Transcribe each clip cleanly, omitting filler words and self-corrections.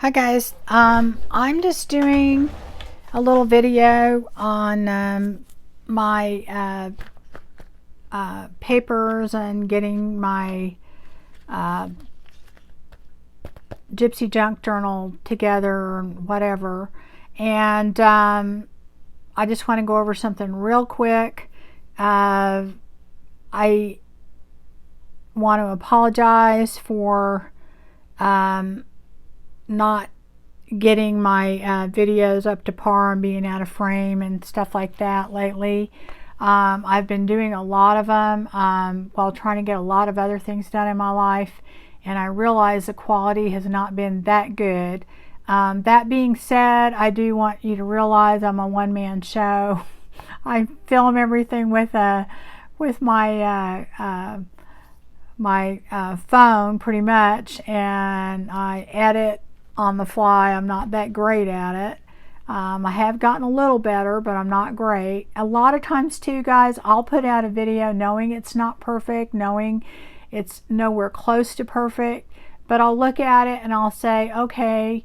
Hi guys, I'm just doing a little video on my papers and getting my Gypsy junk journal together and whatever, and I just want to go over something real quick. I want to apologize for not getting my videos up to par and being out of frame and stuff like that lately. I've been doing a lot of them while trying to get a lot of other things done in my life, and I realize the quality has not been that good. That being said, I do want you to realize I'm a one-man show. I film everything with my phone pretty much, and I edit on the fly. I'm not that great at it. I have gotten a little better, but I'm not great. A lot of times too, guys, I'll put out a video knowing it's not perfect, knowing it's nowhere close to perfect, but I'll look at it and I'll say, okay,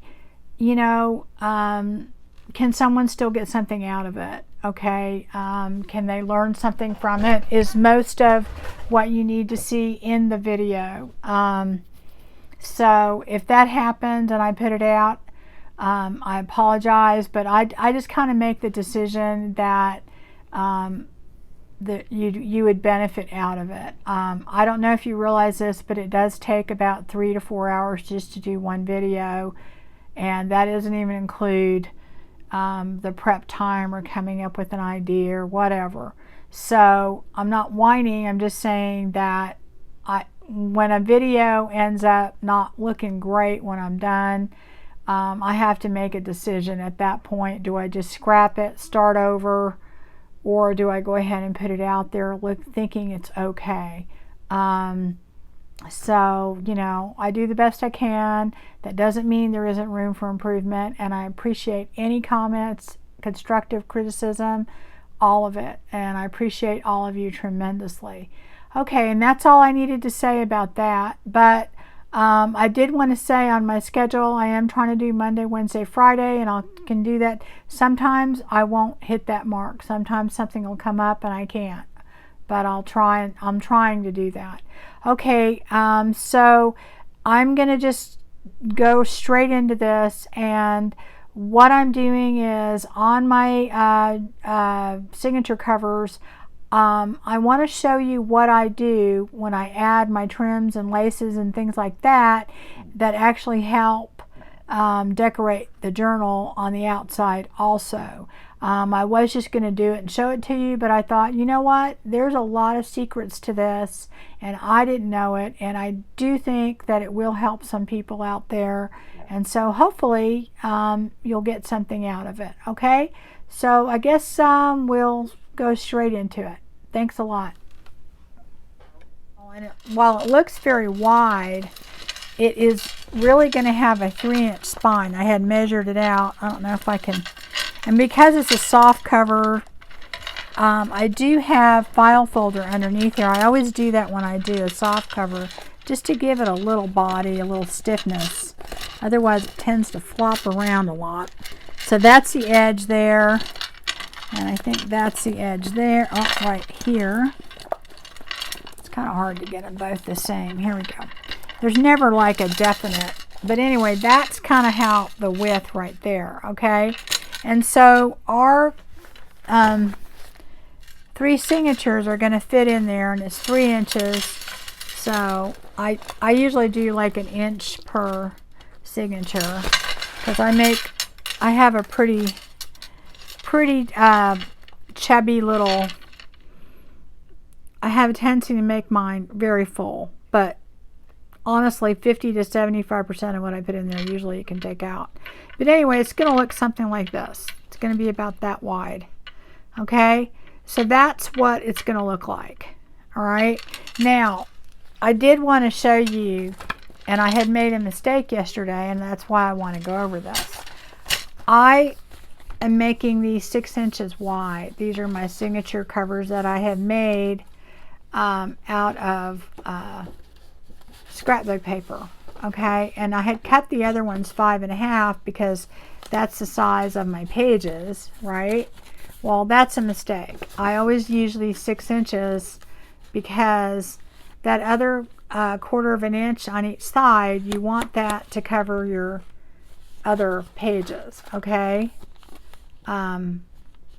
you know, can someone still get something out of it? Okay, can they learn something from it? Is most of what you need to see in the video. So if that happens and I put it out, I apologize, but I just kind of make the decision that that you would benefit out of it. I don't know if you realize this, but it does take about 3 to 4 hours just to do one video, and that doesn't even include the prep time or coming up with an idea or whatever. So I'm not whining, I'm just saying that when a video ends up not looking great when I'm done, I have to make a decision at that point. Do I just scrap it, start over, or do I go ahead and put it out there thinking it's okay? So, you know, I do the best I can. That doesn't mean there isn't room for improvement, and I appreciate any comments, constructive criticism, all of it, and I appreciate all of you tremendously. Okay, and that's all I needed to say about that, but I did want to say on my schedule, I am trying to do Monday, Wednesday, Friday, and I can do that. Sometimes I won't hit that mark. Sometimes something will come up and I can't, but I'm trying to do that. Okay, so I'm going to just go straight into this, and what I'm doing is on my signature covers, I want to show you what I do when I add my trims and laces and things like that actually help decorate the journal on the outside also. I was just going to do it and show it to you, but I thought, you know what, there's a lot of secrets to this and I didn't know it, and I do think that it will help some people out there, and so hopefully you'll get something out of it. Okay, so I guess we'll go straight into it. Thanks a lot. While it looks very wide, it is really going to have a 3-inch spine. I had measured it out. I don't know if I can, and because it's a soft cover, I do have file folder underneath here. I always do that when I do a soft cover, just to give it a little body, a little stiffness. Otherwise it tends to flop around a lot. So that's the edge there, and I think that's the edge there. Oh, right here. It's kind of hard to get them both the same. Here we go. There's never like a definite, but anyway, that's kind of how the width right there. Okay, and so our 3 signatures are going to fit in there, and it's 3 inches. So I usually do like 1 inch per signature, because I have a pretty chubby little, I have a tendency to make mine very full, but honestly 50 to 75% of what I put in there usually you can take out. But anyway, it's going to look something like this. It's going to be about that wide. Okay, so that's what it's going to look like. All right, now I did want to show you, and I had made a mistake yesterday, and that's why I want to go over this. I am making these 6 inches wide. These are my signature covers that I have made out of scrapbook paper. okay? And I had cut the other ones 5.5 because that's the size of my pages, right? Well, that's a mistake. I always use these 6 inches because that other 1/4 of an inch on each side, you want that to cover your other pages, okay?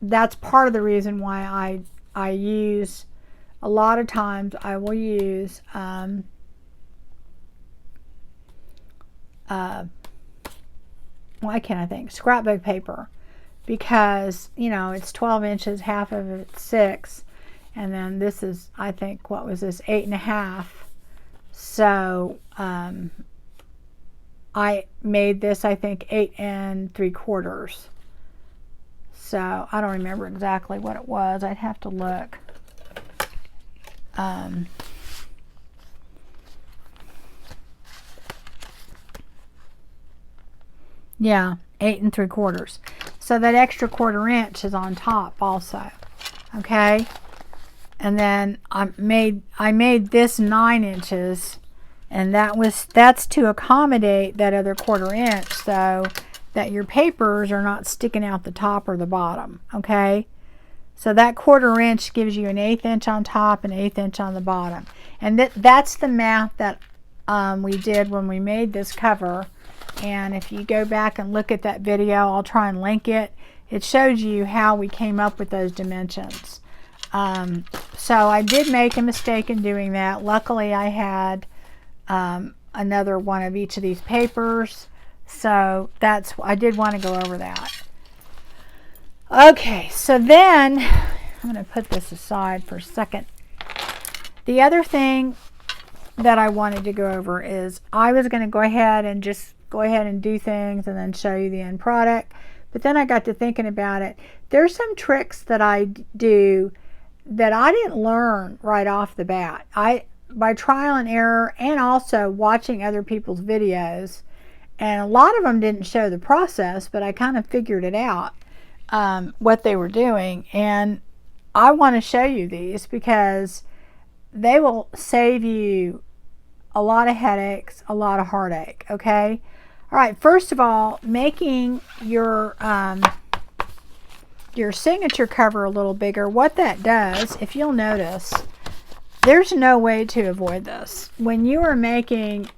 That's part of the reason why I use, a lot of times I will use why can't I think, scrapbook paper, because you know it's 12 inches, half of it's 6, and then this is, I think, what was this, 8.5. So I made this, I think, 8 3/4. So I don't remember exactly what it was. I'd have to look. Yeah, 8 3/4. So that extra 1/4 inch is on top also. Okay. And then I made this 9 inches, and that's to accommodate that other 1/4 inch so that your papers are not sticking out the top or the bottom. Okay. So that 1/4 inch gives you an 1/8 inch on top and 1/8 inch on the bottom. And that's the math that we did when we made this cover. And if you go back and look at that video, I'll try and link it. It shows you how we came up with those dimensions. So I did make a mistake in doing that. Luckily, I had another one of each of these papers. So I did want to go over that. Okay, so then I'm going to put this aside for a second. The other thing that I wanted to go over is I was going to go ahead and do things and then show you the end product. But then I got to thinking about it. There's some tricks that I do that I didn't learn right off the bat. By trial and error, and also watching other people's videos. And a lot of them didn't show the process, but I kind of figured it out, what they were doing. And I want to show you these because they will save you a lot of headaches, a lot of heartache, okay? All right, first of all, making your signature cover a little bigger, what that does, if you'll notice, there's no way to avoid this. When you are making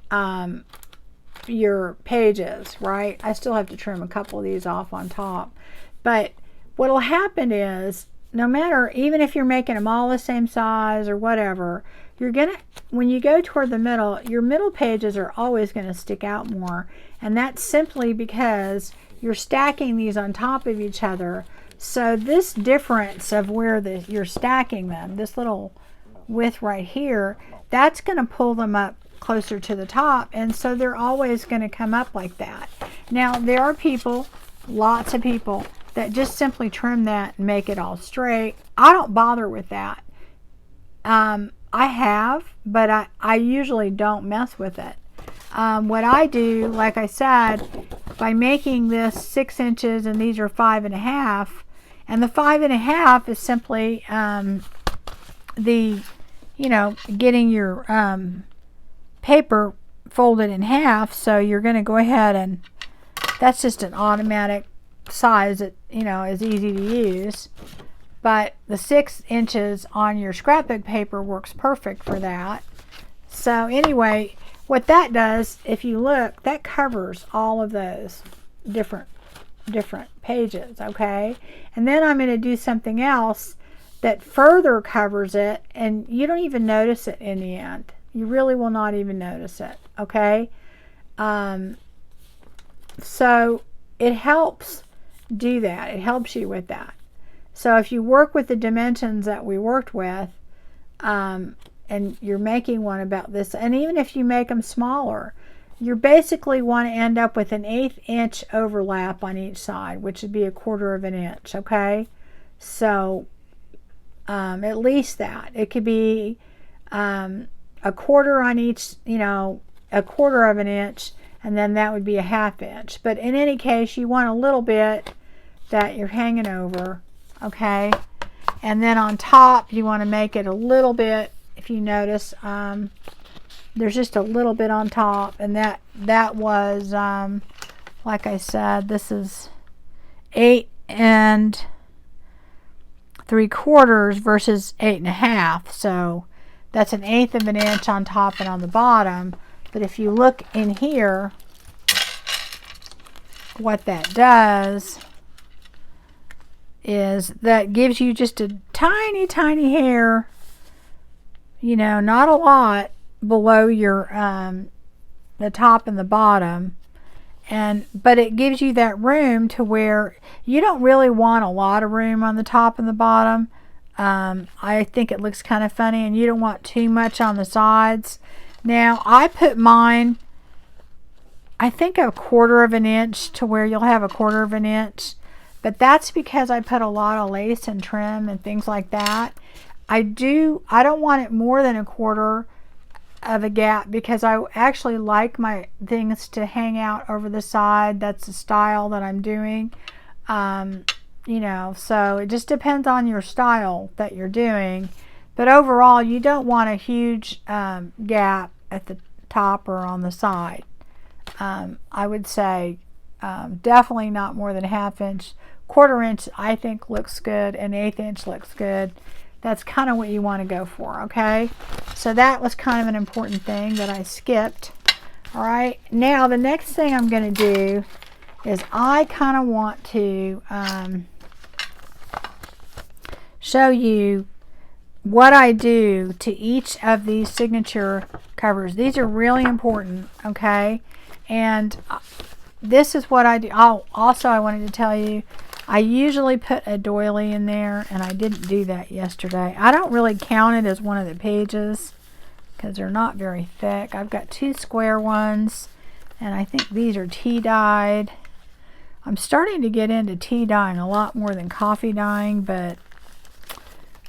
your pages, right? I still have to trim a couple of these off on top. But what will happen is, no matter, even if you're making them all the same size or whatever, when you go toward the middle, your middle pages are always going to stick out more. And that's simply because you're stacking these on top of each other. So this difference of where you're stacking them, this little width right here, that's going to pull them up closer to the top, and so they're always going to come up like that. Now there are people, lots of people, that just simply trim that and make it all straight. I don't bother with that. I have, but I usually don't mess with it. What I do, like I said, by making this 6 inches and these are 5.5, and the 5.5 is simply getting your paper folded in half. So you're going to go ahead and that's just an automatic size that is easy to use. But the 6 inches on your scrapbook paper works perfect for that. So anyway, what that does, if you look, that covers all of those different pages, okay? And then I'm going to do something else that further covers it, and you don't even notice it in the end. You really will not even notice it, okay? So it helps do that. It helps you with that. So if you work with the dimensions that we worked with, and you're making one about this, and even if you make them smaller, you basically want to end up with an 1/8 inch overlap on each side, which would be 1/4 of an inch, okay? So at least that. It could be 1/4 on each, 1/4 of an inch, and then that would be a 1/2 inch. But in any case, you want a little bit that you're hanging over, okay? And then on top, you want to make it a little bit, if you notice, there's just a little bit on top, and that was like I said, this is 8 3/4 versus 8 1/2, so that's 1/8 of an inch on top and on the bottom. But if you look in here, what that does is that gives you just a tiny hair, you know, not a lot, below your the top and the bottom, but it gives you that room to where you don't really want a lot of room on the top and the bottom. I think it looks kind of funny, and you don't want too much on the sides. Now I put mine, I think, 1/4 of an inch to where you'll have 1/4 of an inch, but that's because I put a lot of lace and trim and things like that. I don't want it more than 1/4 of a gap, because I actually like my things to hang out over the side. That's the style that I'm doing. You know, so it just depends on your style that you're doing, but overall you don't want a huge gap at the top or on the side. I would say definitely not more than 1/2 inch. 1/4 inch I think looks good, and 1/8 inch looks good. That's kind of what you want to go for, okay? So that was kind of an important thing that I skipped. All right, now the next thing I'm going to do is I kind of want to show you what I do to each of these signature covers. These are really important, okay? And this is what I do. Also, I wanted to tell you, I usually put a doily in there, and I didn't do that yesterday. I don't really count it as one of the pages because they're not very thick. I've got 2 square ones, and I think these are tea dyed. I'm starting to get into tea dyeing a lot more than coffee dyeing, but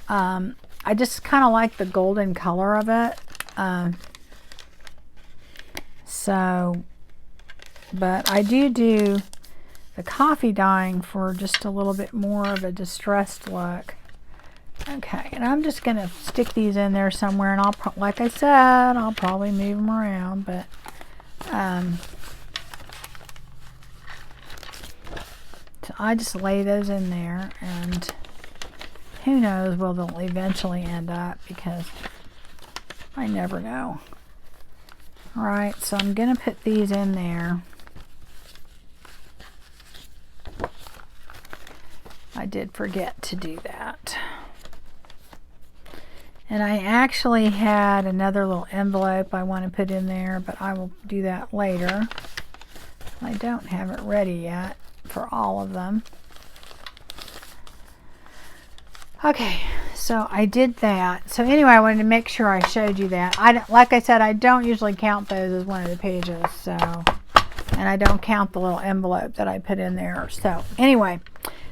I just kind of like the golden color of it. But I do the coffee dyeing for just a little bit more of a distressed look. Okay, and I'm just going to stick these in there somewhere, and like I said, I'll probably move them around, but so I just lay those in there, and who knows where they'll eventually end up, because I never know. All right, so I'm going to put these in there. I did forget to do that. And I actually had another little envelope I want to put in there, but I will do that later. I don't have it ready yet for all of them. Okay, so I did that. So anyway, I wanted to make sure I showed you that. Like I said, I don't usually count those as one of the pages, so, and I don't count the little envelope that I put in there. So anyway,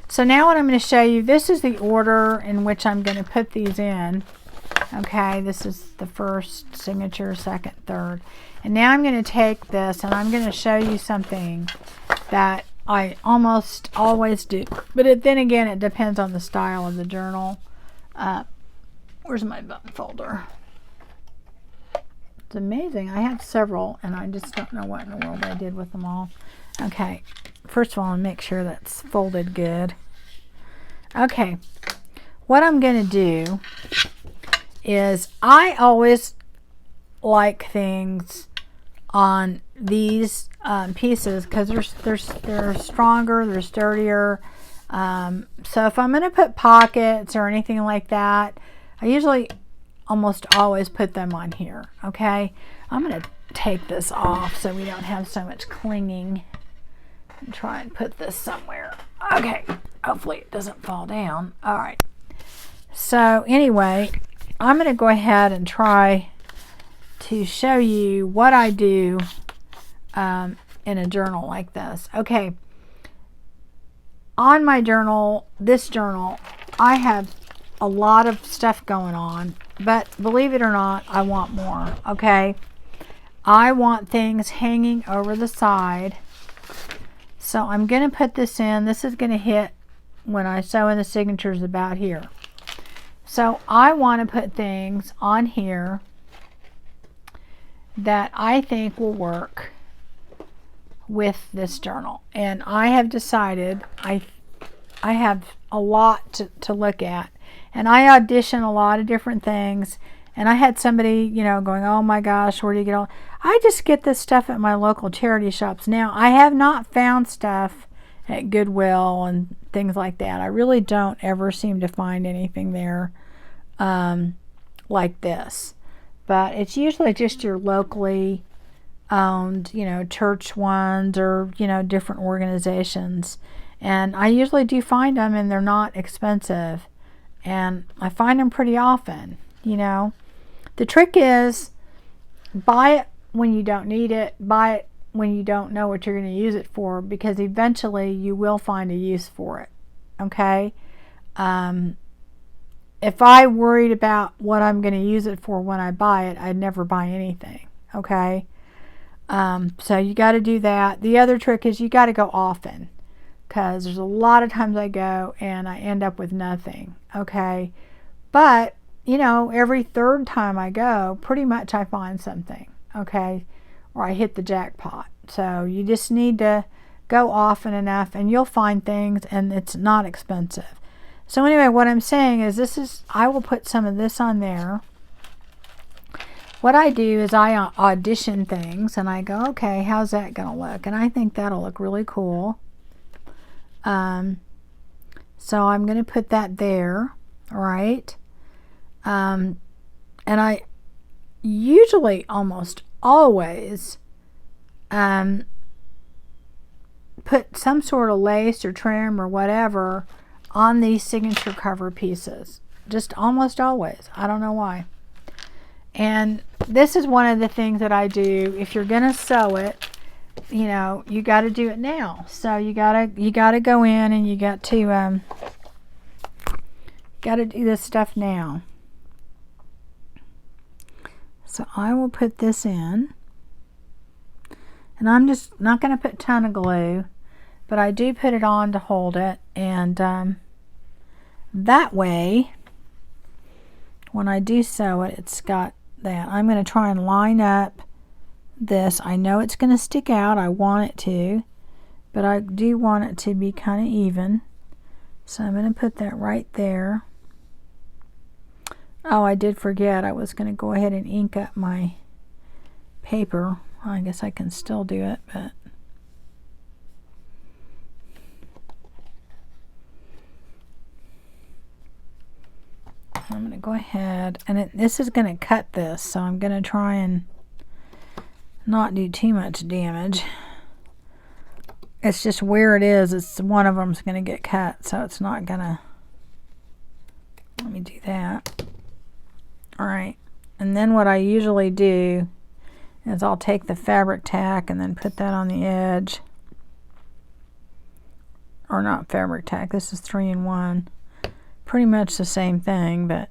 so now what I'm going to show you, this is the order in which I'm going to put these in. Okay, this is the first signature, second, third. And now I'm going to take this, and I'm going to show you something that I almost always do. But then again, it depends on the style of the journal. Where's my button folder? It's amazing. I have several, and I just don't know what in the world I did with them all. Okay, first of all, I'll make sure that's folded good. Okay, what I'm going to do is I always like things on these pieces because they're stronger, they're sturdier. So if I'm going to put pockets or anything like that, I usually almost always put them on here. Okay, I'm going to take this off so we don't have so much clinging and try and put this somewhere. Okay, hopefully it doesn't fall down. All right, so anyway, I'm going to go ahead and try to show you what I do in a journal like this. Okay, on my journal, this journal, I have a lot of stuff going on, but believe it or not, I want more. Okay, I want things hanging over the side, so I'm going to put this in. This is going to hit when I sew in the signatures about here. So I want to put things on here that I think will work with this journal. And I have decided I have a lot to look at. And I audition a lot of different things. And I had somebody, going, oh my gosh, where do you get all? I just get this stuff at my local charity shops. Now, I have not found stuff at Goodwill and things like that. I really don't ever seem to find anything there like this. But it's usually just your locally owned, church ones or, different organizations. And I usually do find them, and they're not expensive. And I find them pretty often, The trick is buy it when you don't need it. Buy it when you don't know what you're going to use it for, because eventually you will find a use for it. Okay? If I worried about what I'm going to use it for when I buy it, I'd never buy anything. Okay? So you got to do that. The other trick is you got to go often, because there's a lot of times I go and I end up with nothing. Okay? But, every third time I go, pretty much I find something. Okay? Or I hit the jackpot. So you just need to go often enough and you'll find things, and it's not expensive. So anyway, what I'm saying is I will put some of this on there. What I do is I audition things and I go, okay, how's that going to look? And I think that'll look really cool. So I'm going to put that there, all right? And I usually almost always put some sort of lace or trim or whatever on these signature cover pieces. Just almost always. I don't know why. And this is one of the things that I do. If you're going to sew it, you got to do it now. So you got to go in and you got to do this stuff now. So I will put this in. And I'm just not going to put a ton of glue, but I do put it on to hold it. And that way, when I do sew it, it's got that. I'm going to try and line up this. I know it's going to stick out. I want it to, but I do want it to be kind of even. So I'm going to put that right there. Oh, I did forget. I was going to go ahead and ink up my paper. Well, I guess I can still do it, but I'm going to go ahead, and this is going to cut this, so I'm going to try and not do too much damage. It's just where it is, it's one of them's going to get cut, so it's not going to. Let me do that. All right, and then what I usually do is I'll take the fabric tack and then put that on the edge. Or not fabric tack, this is 3-in-1. Pretty much the same thing, but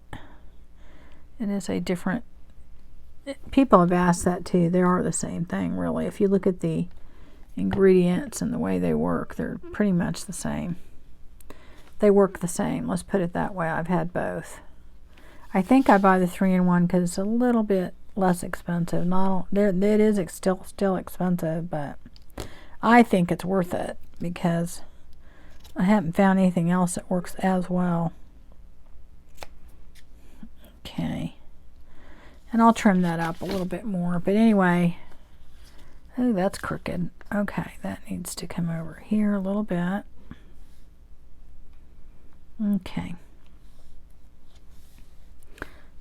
it is a different. People have asked that too. They are the same thing, really. If you look at the ingredients and the way they work, they're pretty much the same. They work the same, let's put it that way. I've had both. I think I buy the 3-in-1 because it's a little bit less expensive. It is still expensive, but I think it's worth it because I haven't found anything else that works as well. Okay, and I'll trim that up a little bit more, but anyway, oh, that's crooked. Okay, that needs to come over here a little bit. Okay,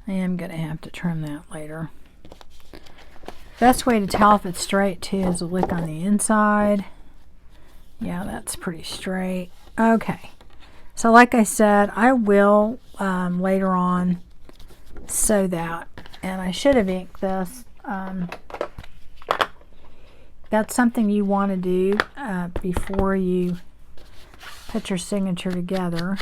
I am going to have to trim that later. Best way to tell if it's straight too is to look on the inside. Yeah, that's pretty straight. Okay, so like I said, I will later on sew that, and I should have inked this. That's something you want to do before you put your signature together.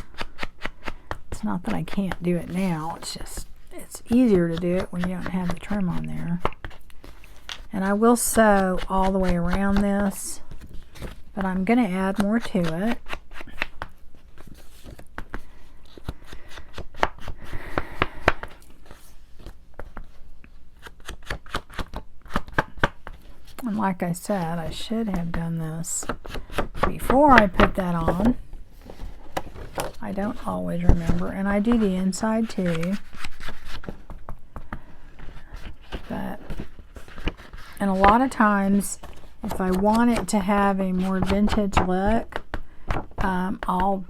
It's not that I can't do it now, it's just it's easier to do it when you don't have the trim on there. And I will sew all the way around this, but I'm going to add more to it. like I said, I should have done this before I put that on. I don't always remember, and I do the inside too. But, and a lot of times, if I want it to have a more vintage look, I'll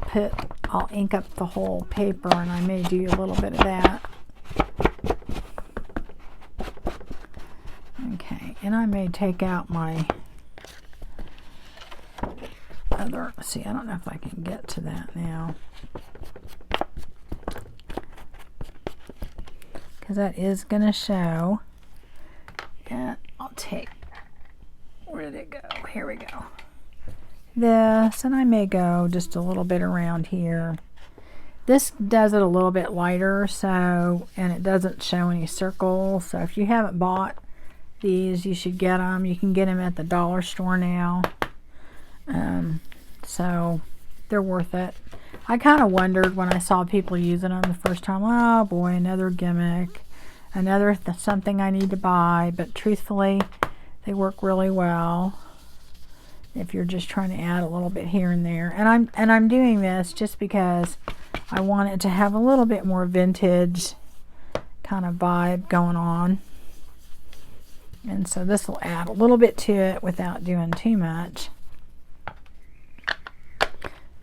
ink up the whole paper, and I may do a little bit of that. Okay, and I may take out my other, see, I don't know if I can get to that now, because that is going to show. And I'll take, where did it go? Here we go. This, and I may go just a little bit around here. This does it a little bit lighter, so, and it doesn't show any circles. So if you haven't bought these, you should get them. You can get them at the dollar store now. So they're worth it. I kind of wondered when I saw people using them the first time, oh boy, another gimmick, another something I need to buy. But truthfully, they work really well if you're just trying to add a little bit here and there. And I'm doing this just because I want it to have a little bit more vintage kind of vibe going on. And so this will add a little bit to it without doing too much.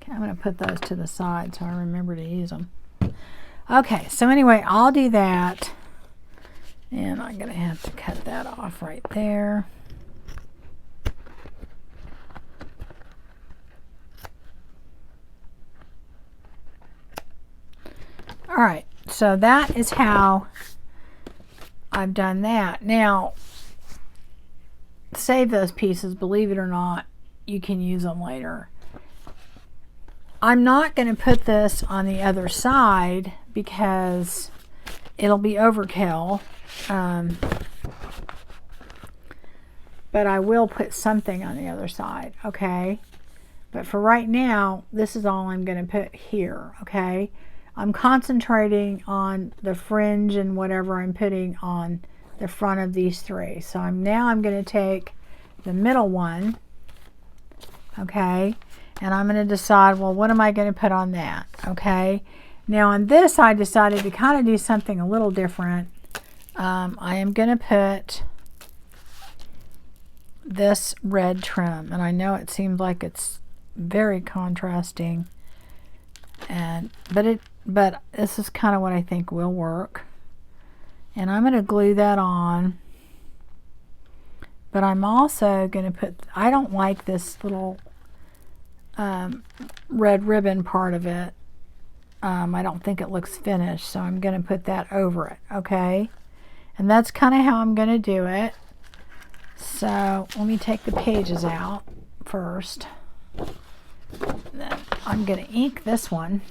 Okay, I'm going to put those to the side so I remember to use them. Okay, so anyway, I'll do that. And I'm going to have to cut that off right there. All right, so that is how I've done that. Now, save those pieces. Believe it or not, you can use them later. I'm not going to put this on the other side because it'll be overkill. But I will put something on the other side, okay? But for right now, this is all I'm going to put here, okay? I'm concentrating on the fringe and whatever I'm putting on the front of these three. So I'm going to take the middle one, okay, and I'm going to decide, well, what am I going to put on that, okay? Now on this, I decided to kind of do something a little different. I am going to put this red trim, and I know it seems like it's very contrasting, but this is kind of what I think will work. And I'm going to glue that on. But I'm also going to put, I don't like this little red ribbon part of it. I don't think it looks finished, so I'm going to put that over it, okay? And that's kind of how I'm going to do it. So let me take the pages out first. Then I'm going to ink this one.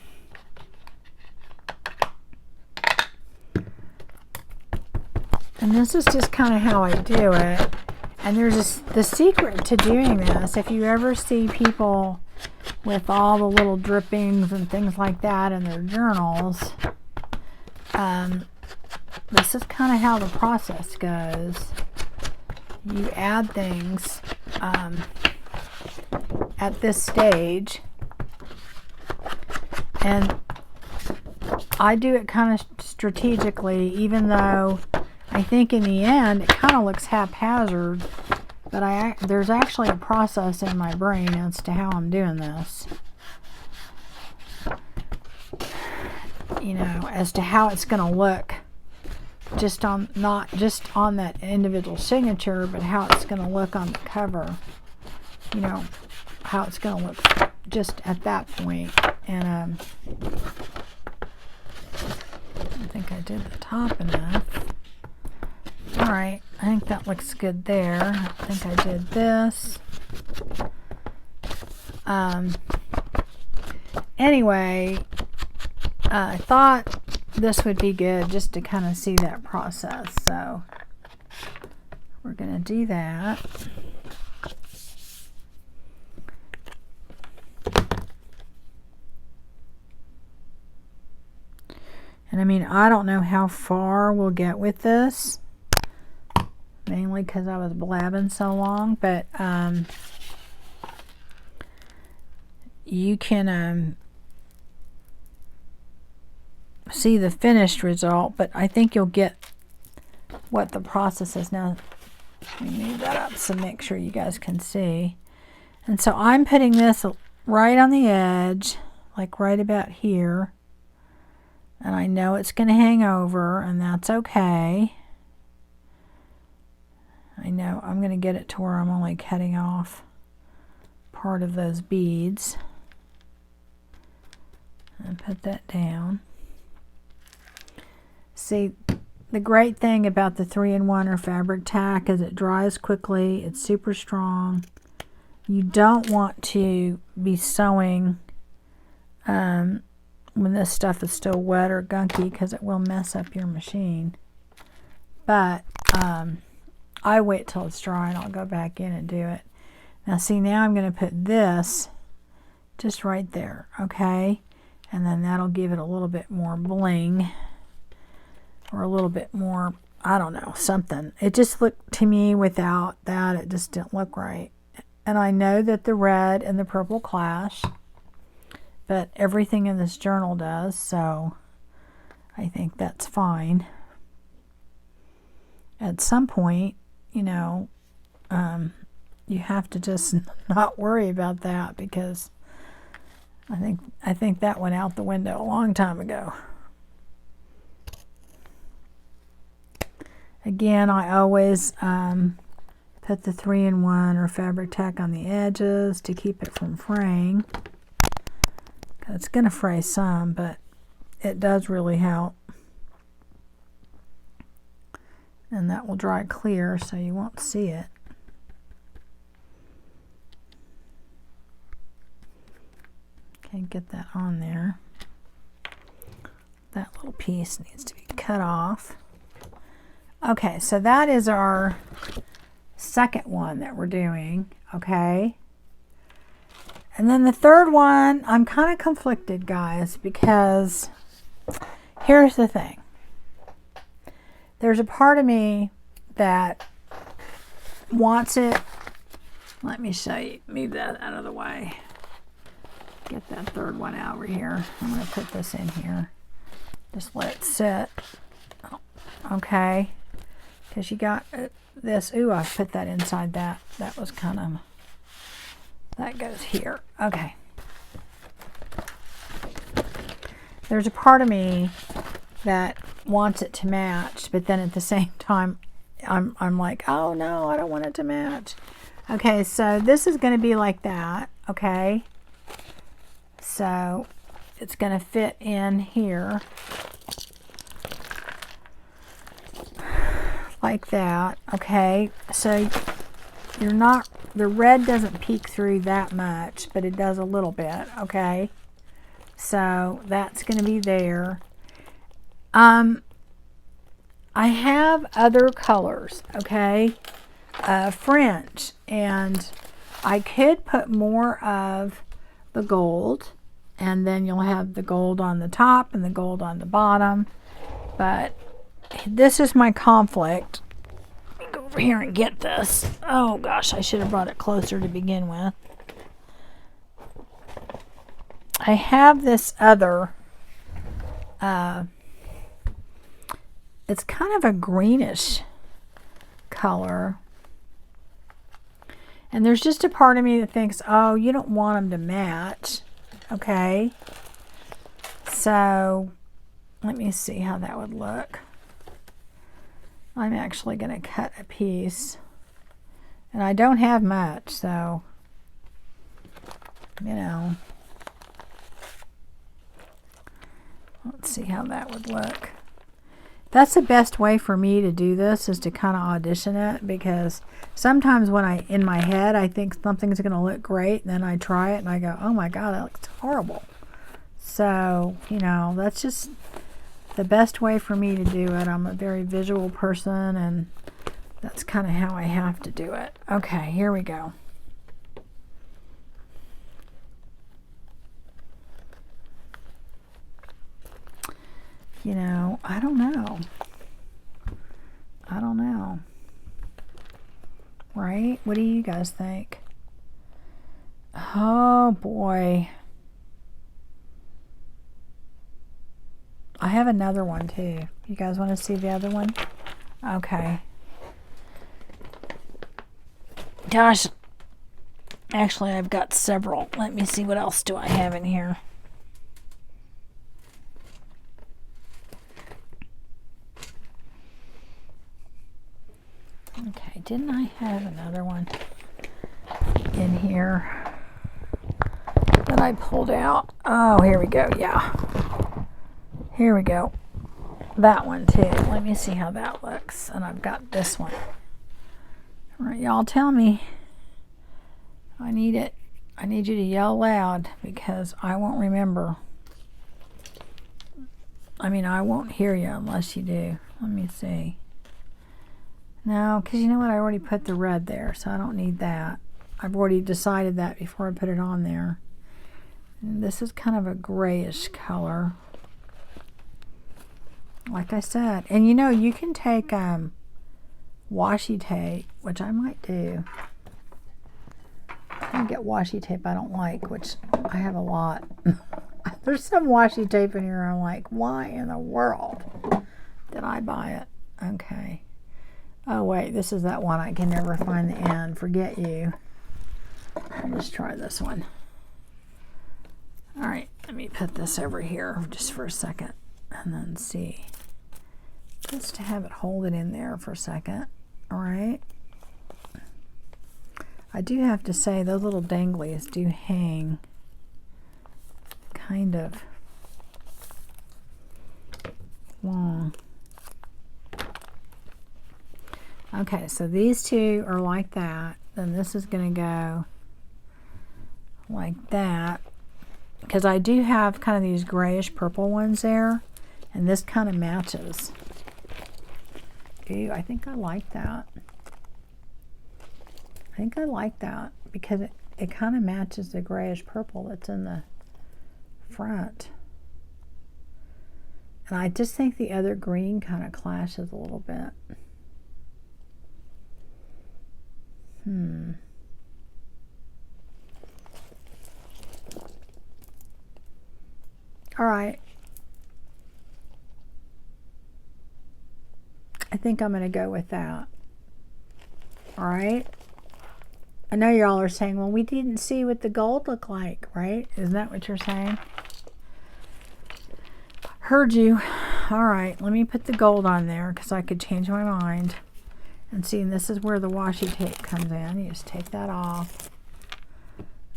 And this is just kind of how I do it. And there's just the secret to doing this. If you ever see people with all the little drippings and things like that in their journals, this is kind of how the process goes. You add things at this stage, and I do it kind of strategically, even though I think in the end it kind of looks haphazard, but there's actually a process in my brain as to how I'm doing this. You know, as to how it's going to look, just on, not just on that individual signature, but how it's going to look on the cover. You know, how it's going to look just at that point. And I think I did the top enough. Alright, I think that looks good there. I think I did this. Anyway, I thought this would be good just to kind of see that process. So we're going to do that. And I mean, I don't know how far we'll get with this. mainly because I was blabbing so long, but you can see the finished result, but I think you'll get what the process is. Now, let me move that up so make sure you guys can see. And so I'm putting this right on the edge, like right about here. And I know it's going to hang over, and that's okay. I know I'm going to get it to where I'm only cutting off part of those beads. And put that down. See, the great thing about the 3-in-1 or fabric tack is it dries quickly. It's super strong. You don't want to be sewing when this stuff is still wet or gunky, because it will mess up your machine. But I wait till it's dry and I'll go back in and do it. Now see, now I'm going to put this just right there, okay? And then that'll give it a little bit more bling, or a little bit more, I don't know, something. It just looked to me, without that, it just didn't look right. And I know that the red and the purple clash, but everything in this journal does, so I think that's fine. At some point, you know, you have to just not worry about that, because I think that went out the window a long time ago. Again, I always put the 3-in-1 or fabric tack on the edges to keep it from fraying. It's going to fray some, but it does really help. And that will dry clear, so you won't see it. Okay, get that on there. That little piece needs to be cut off. Okay, so that is our second one that we're doing, okay? And then the third one, I'm kind of conflicted, guys, because here's the thing. There's a part of me that wants it. Let me show you. Move that out of the way. Get that third one out over here. I'm going to put this in here. Just let it sit. Okay. Because you got this. Ooh, I put that inside that. That was kind of... That goes here. Okay. There's a part of me that wants it to match, but then at the same time, I'm like, oh no, I don't want it to match. Okay, so this is going to be like that. Okay. So it's going to fit in here. Like that. Okay. So you're not... The red doesn't peek through that much, but it does a little bit, okay? So that's going to be there. I have other colors, okay? French, and I could put more of the gold, and then you'll have the gold on the top and the gold on the bottom, but this is my conflict. Over here and get this. Oh gosh, I should have brought it closer to begin with. I have this other, it's kind of a greenish color. And there's just a part of me that thinks, oh, you don't want them to match. Okay. So, let me see how that would look. I'm actually going to cut a piece, and I don't have much, so, you know, let's see how that would look. That's the best way for me to do this, is to kind of audition it, because sometimes when in my head, I think something's going to look great, and then I try it, and I go, oh my God, that looks horrible. So, you know, that's just the best way for me to do it. I'm a very visual person, and that's kind of how I have to do it. Okay, here we go. You know, I don't know. right? What do you guys think? Oh boy. I have another one too. You guys want to see the other one? Okay. Gosh. Actually, I've got several. Let me see, what else do I have in here? Okay, didn't I have another one in here that I pulled out? Oh, here we go. Yeah. Here we go. That one too. Let me see how that looks. And I've got this one. All right, y'all tell me. I need it. I need you to yell loud because I won't remember. I mean, I won't hear you unless you do. Let me see. No, because you know what? I already put the red there, so I don't need that. I've already decided that before I put it on there. And this is kind of a grayish color. Like I said. And you know, you can take washi tape, which I might do. I get washi tape I don't like, which I have a lot. There's some washi tape in here I'm like, why in the world did I buy it? Okay. Oh wait, this is that one I can never find the end. Forget you. I'll just try this one. Alright, let me put this over here just for a second and then see. Just to have it hold it in there for a second. Alright. I do have to say those little danglies do hang kind of long. Okay, so these two are like that. Then this is going to go like that. Because I do have kind of these grayish purple ones there. And this kind of matches. Ooh, I think I like that. I think I like that because it kind of matches the grayish purple that's in the front. And I just think the other green kind of clashes a little bit. All right. I think I'm going to go with that. All right. I know y'all are saying, well, we didn't see what the gold looked like, right? Isn't that what you're saying? Heard you. All right, let me put the gold on there because I could change my mind. And see, this is where the washi tape comes in. You just take that off.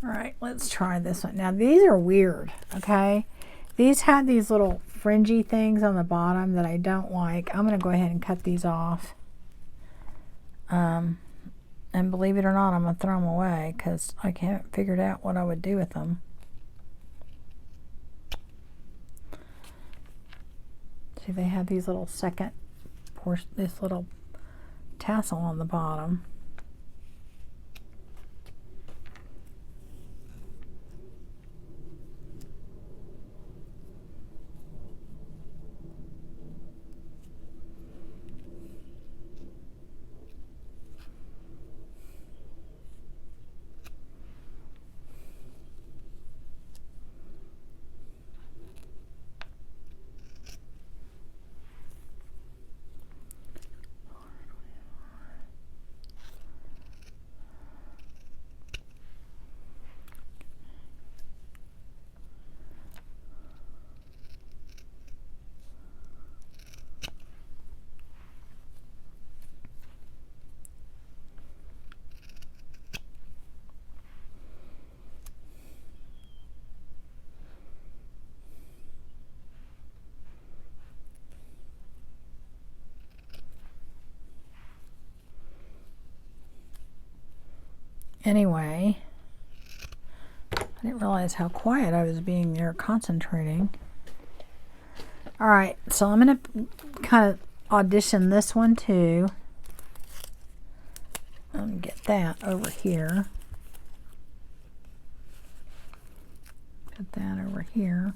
All right, let's try this one. Now, these are weird, okay? These had these little fringy things on the bottom that I don't like. I'm going to go ahead and cut these off. And believe it or not, I'm going to throw them away because I haven't figured out what I would do with them. See, they have these little second portion, this little tassel on the bottom. Anyway, I didn't realize how quiet I was being there concentrating. All right, so I'm going to kind of audition this one too. Let me get that over here. Put that over here.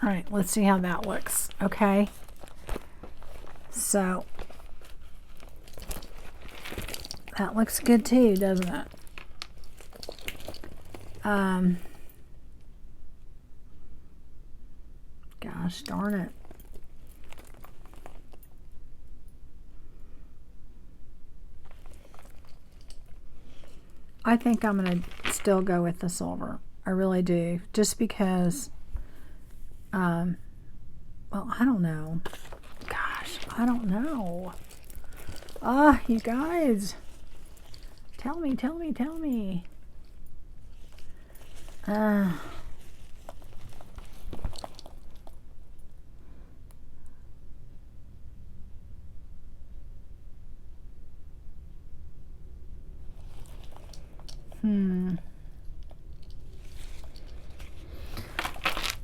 right, let's see how that looks. Okay. So that looks good too, doesn't it? Gosh darn it. I think I'm going to still go with the silver. I really do. Just because, well, I don't know. Gosh, I don't know. Ah, you guys. Tell me.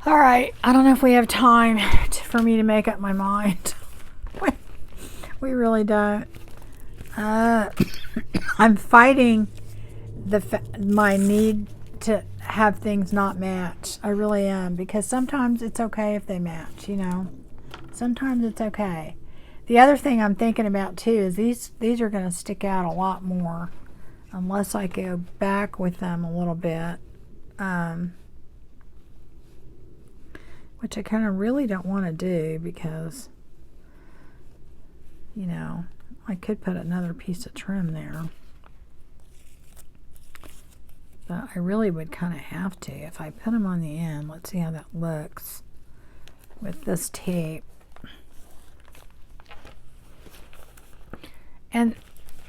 All right, I don't know if we have time for me to make up my mind. We really don't. I'm fighting my need to have things not match. I really am, because sometimes it's okay if they match, you know. Sometimes it's okay. The other thing I'm thinking about too is these are going to stick out a lot more unless I go back with them a little bit, which I kind of really don't want to do, because, you know, I could put another piece of trim there. But I really would kind of have to. If I put them on the end, let's see how that looks with this tape. And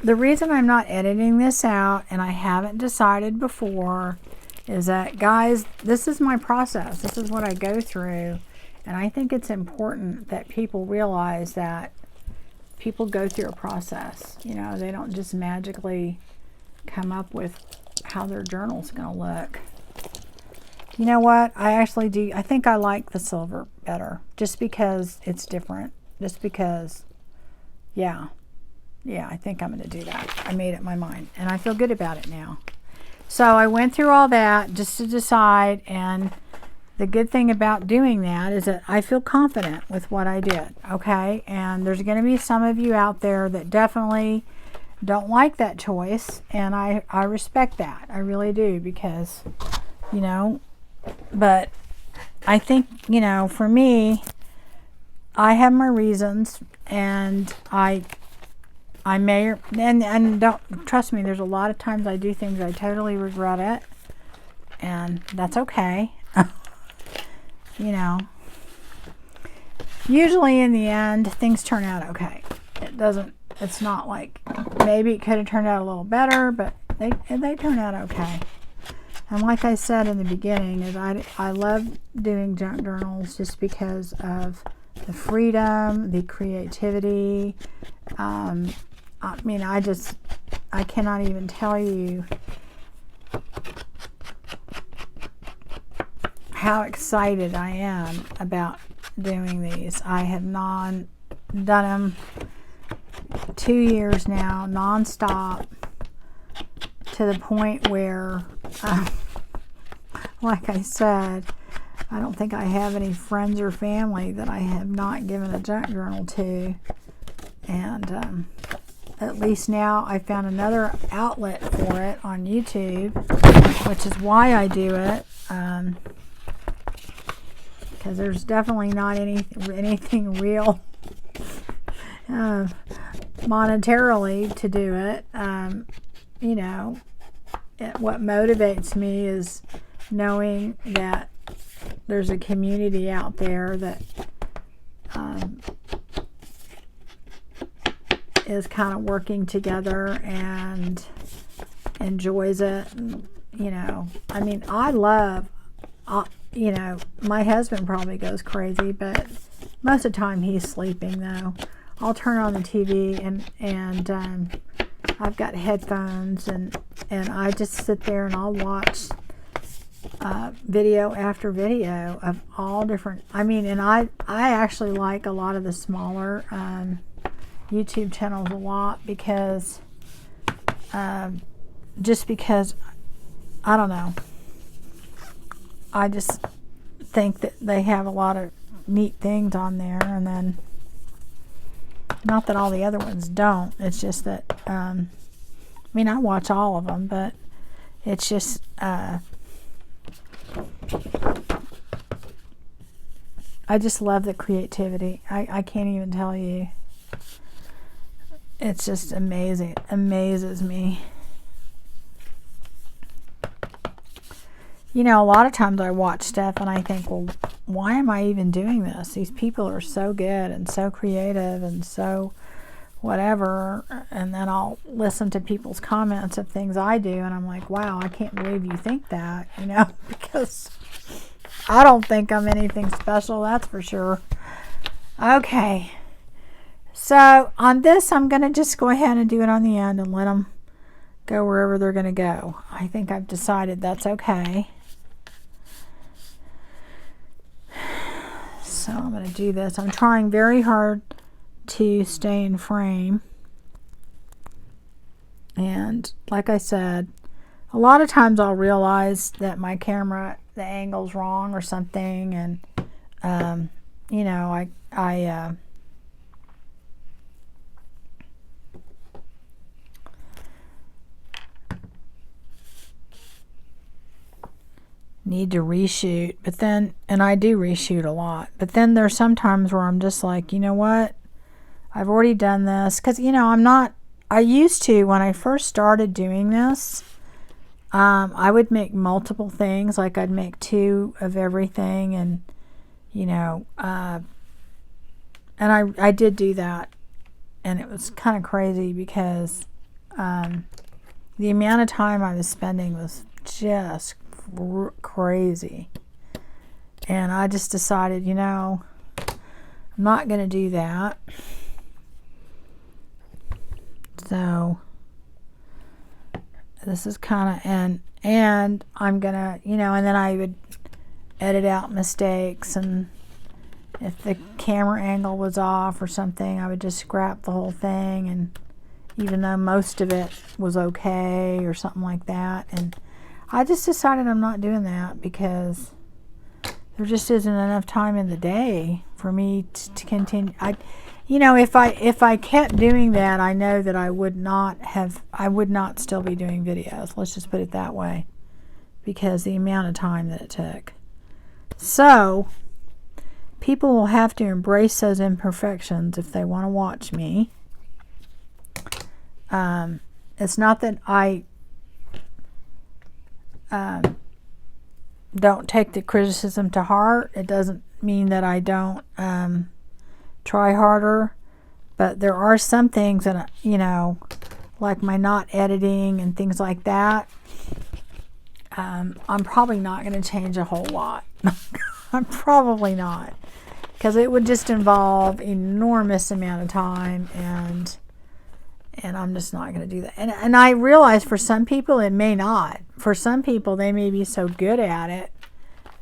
the reason I'm not editing this out, and I haven't decided before, is that, guys, this is my process. This is what I go through. And I think it's important that people realize that people go through a process. You know, they don't just magically come up with how their journal's going to look. You know what? I actually do. I think I like the silver better, just because it's different. Just because, yeah, I think I'm going to do that. I made up my mind, and I feel good about it now. So I went through all that just to decide, and the good thing about doing that is that I feel confident with what I did, okay? And there's going to be some of you out there that definitely don't like that choice, and I respect that. I really do, because, you know, but I think, you know, for me, I have my reasons, and I may, and don't, trust me, there's a lot of times I do things I totally regret it, and that's okay. You know, usually in the end, things turn out okay. It's not like, maybe it could have turned out a little better, but they turn out okay. And like I said in the beginning, is I love doing junk journals just because of the freedom, the creativity. I mean, I cannot even tell you how excited I am about doing these. I have done them 2 years now, non-stop, to the point where, like I said, I don't think I have any friends or family that I have not given a junk journal to. And at least now I found another outlet for it on YouTube, which is why I do it. Because there's definitely not anything real monetarily to do it. You know, what motivates me is knowing that there's a community out there that is kind of working together and enjoys it. And, you know, I mean, I love, you know, my husband probably goes crazy, but most of the time he's sleeping though. I'll turn on the TV and I've got headphones and I just sit there and I'll watch video after video of all different, I mean, and I actually like a lot of the smaller YouTube channels a lot, because just because, I don't know, I just think that they have a lot of neat things on there, and then not that all the other ones don't, it's just that I mean, I watch all of them, but it's just I just love the creativity. I can't even tell you. It's just amazing. It amazes me. You know, a lot of times I watch stuff and I think, well, why am I even doing this? These people are so good and so creative and so whatever. And then I'll listen to people's comments of things I do, and I'm like, wow, I can't believe you think that, you know, because I don't think I'm anything special, that's for sure. Okay. So on this, I'm going to just go ahead and do it on the end and let them go wherever they're going to go. I think I've decided that's okay. So I'm going to do this. I'm trying very hard to stay in frame. And like I said, a lot of times I'll realize that my camera, the angle's wrong or something. And, you know, I need to reshoot, but then, and I do reshoot a lot, but then there's some times where I'm just like, you know what, I've already done this, because, you know, I used to, when I first started doing this, I would make multiple things, like I'd make 2 of everything, and, you know, and I did do that, and it was kind of crazy because the amount of time I was spending was just crazy. And I just decided, you know, I'm not going to do that. So this is kind of, and I'm going to, you know, and then I would edit out mistakes, and if the camera angle was off or something, I would just scrap the whole thing, and even though most of it was okay or something like that. And I just decided I'm not doing that because there just isn't enough time in the day for me to continue. You know, if I kept doing that, I know that I would not still be doing videos. Let's just put it that way, because the amount of time that it took. So people will have to embrace those imperfections if they want to watch me. It's not that I don't take the criticism to heart. It doesn't mean that I don't try harder, but there are some things that, you know, like my not editing and things like that, I'm probably not going to change a whole lot. I'm probably not, because it would just involve enormous amount of time, and I'm just not going to do that. And I realize for some people it may not. For some people, they may be so good at it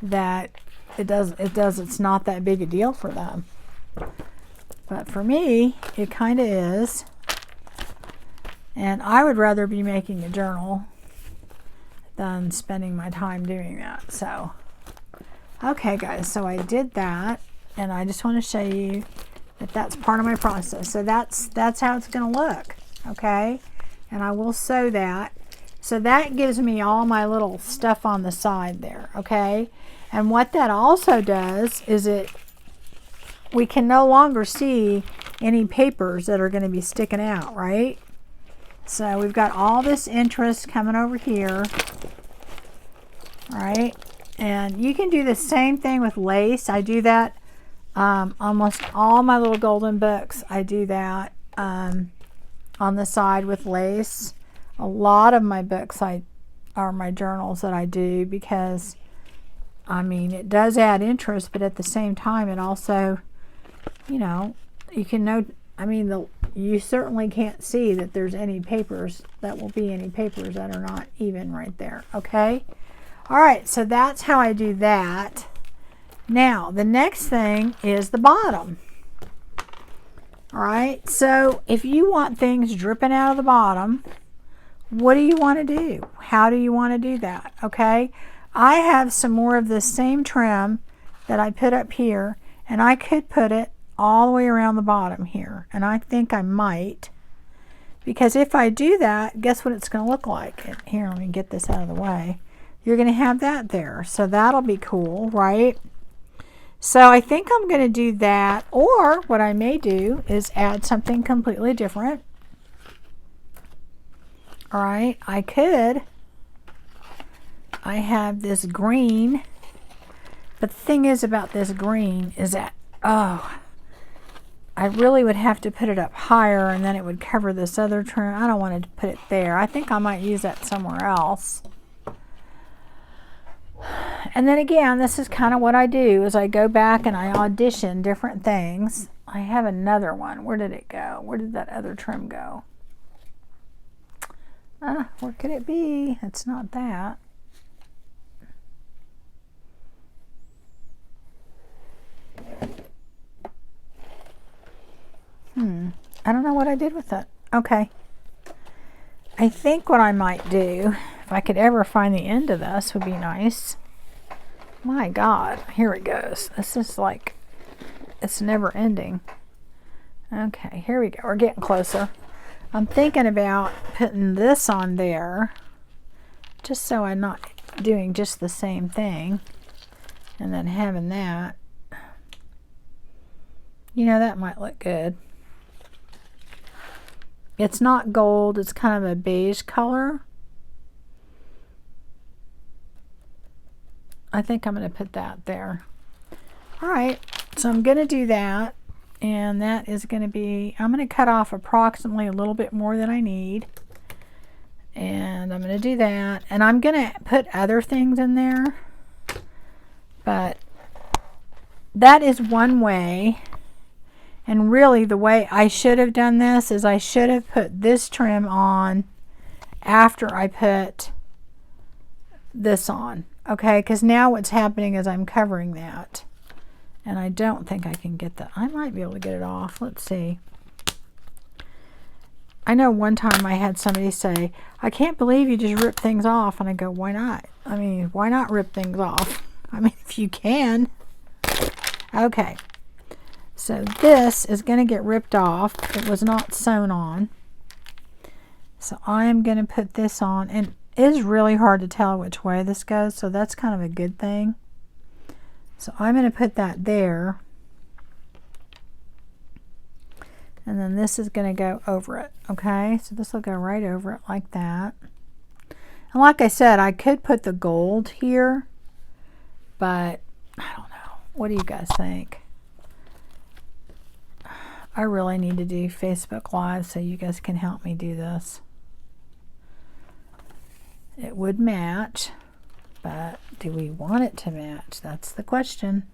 that it's not that big a deal for them. But for me, it kind of is. And I would rather be making a journal than spending my time doing that. So, okay guys, so I did that, and I just want to show you that that's part of my process. So that's how it's going to look. Okay, and I will sew that. So that gives me all my little stuff on the side there. Okay, and what that also does is we can no longer see any papers that are going to be sticking out, right? So we've got all this interest coming over here, right? And you can do the same thing with lace. I do that almost all my little golden books. I do that on the side with lace. A lot of my books are my journals that I do, because I mean, it does add interest, but at the same time it also, you know, you can note, I mean, you certainly can't see that there's any papers, that will be any papers that are not even right there. Okay, all right, so that's how I do that. Now the next thing is the bottom. All right, so if you want things dripping out of the bottom, what do you want to do? How do you want to do that? Okay, I have some more of this same trim that I put up here, and I could put it all the way around the bottom here, and I think I might, because if I do that, guess what it's going to look like? And here, let me get this out of the way. You're going to have that there, so that'll be cool, right? So I think I'm going to do that, or what I may do is add something completely different. All right, I have this green, but the thing is about this green is that, oh, I really would have to put it up higher, and then it would cover this other trim. I don't want to put it there. I think I might use that somewhere else. And then again, this is kind of what I do, is I go back and I audition different things. I have another one. Where did it go? Where did that other trim go? Where could it be? It's not that. I don't know what I did with it. Okay. I think what I might do, if I could ever find the end of this, would be nice. My God, here it goes. This is like, it's never ending. Okay, here we go. We're getting closer. I'm thinking about putting this on there, just so I'm not doing just the same thing, and then having that. You know, that might look good. It's not gold, it's kind of a beige color. I think I'm going to put that there. All right, so I'm going to do that, and that is going to be, I'm going to cut off approximately a little bit more than I need, and I'm going to do that, and I'm going to put other things in there, but that is one way. And really the way I should have done this is I should have put this trim on after I put this on. Okay, because now what's happening is I'm covering that. And I don't think I can get that. I might be able to get it off. Let's see. I know one time I had somebody say, I can't believe you just ripped things off. And I go, why not? I mean, why not rip things off? I mean, if you can. Okay. So this is going to get ripped off. It was not sewn on. So I am going to put this on. And it is really hard to tell which way this goes. So that's kind of a good thing. So I'm going to put that there. And then this is going to go over it. Okay. So this will go right over it like that. And like I said, I could put the gold here. But I don't know. What do you guys think? I really need to do Facebook Live so you guys can help me do this. It would match, but do we want it to match? That's the question.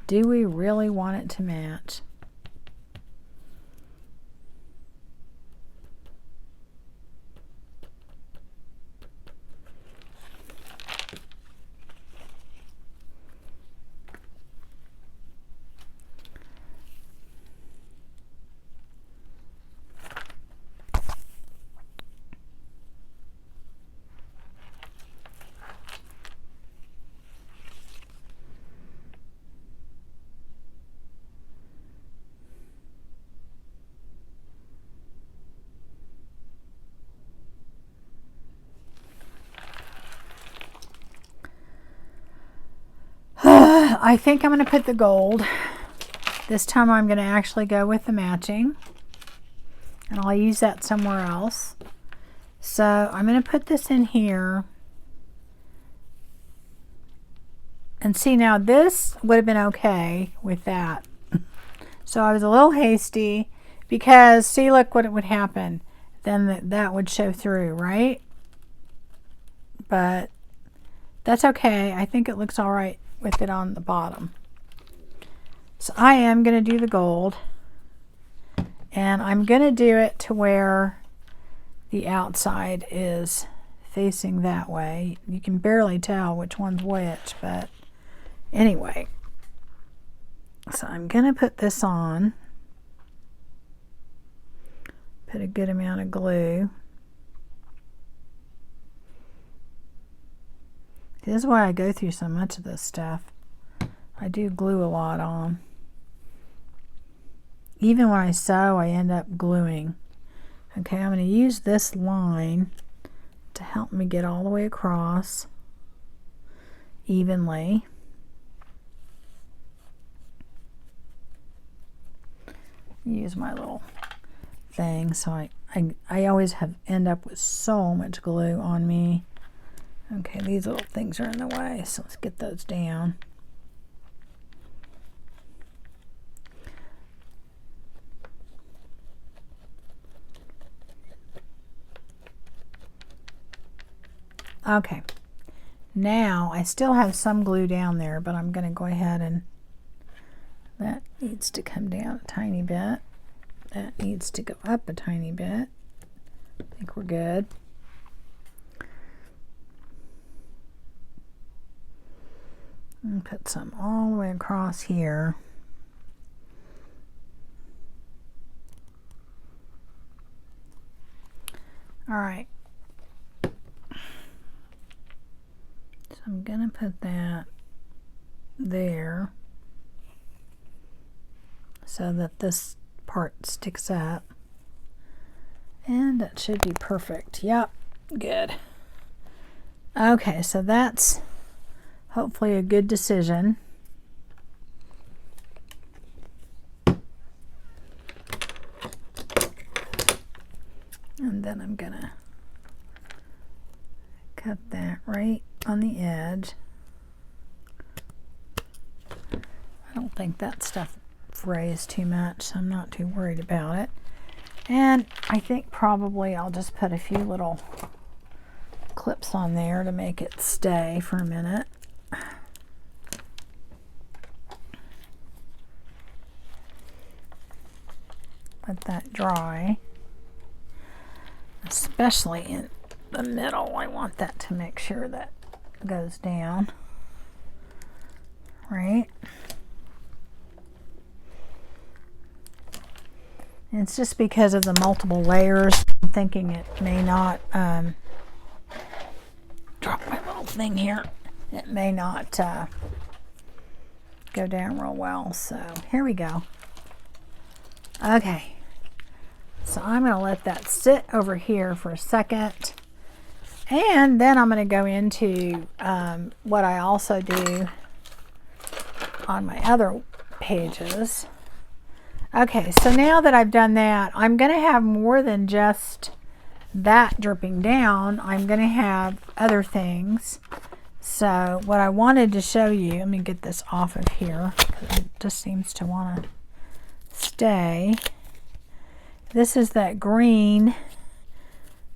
Do we really want it to match? I think I'm going to put the gold. This time I'm going to actually go with the matching. And I'll use that somewhere else. So I'm going to put this in here. And see, now this would have been okay with that. So I was a little hasty because see, look what it would happen. Then that would show through, right? But that's okay. I think it looks all right with it on the bottom. So I am going to do the gold, and I'm going to do it to where the outside is facing that way. You can barely tell which one's which, but anyway. So I'm going to put this on, put a good amount of glue. This is why I go through so much of this stuff. I do glue a lot on. Even when I sew, I end up gluing. Okay, I'm going to use this line to help me get all the way across evenly. Use my little thing, so I always end up with so much glue on me. Okay, these little things are in the way, so let's get those down. Okay, now I still have some glue down there, but I'm going to go ahead and that needs to come down a tiny bit. That needs to go up a tiny bit. I think we're good. And put some all the way across here. All right. So I'm going to put that there so that this part sticks up. And that should be perfect. Yep, good. Okay, so that's hopefully a good decision. And then I'm gonna cut that right on the edge. I don't think that stuff frays too much, so I'm not too worried about it. And I think probably I'll just put a few little clips on there to make it stay for a minute. Let that dry. Especially in the middle, I want that to make sure that goes down. Right? And it's just because of the multiple layers. I'm thinking it may not, drop my little thing here. It may not go down real well. So here we go. Okay. So I'm going to let that sit over here for a second. And then I'm going to go into what I also do on my other pages. Okay, so now that I've done that, I'm going to have more than just that dripping down. I'm going to have other things. So what I wanted to show you, let me get this off of here because it just seems to want to stay. This is that green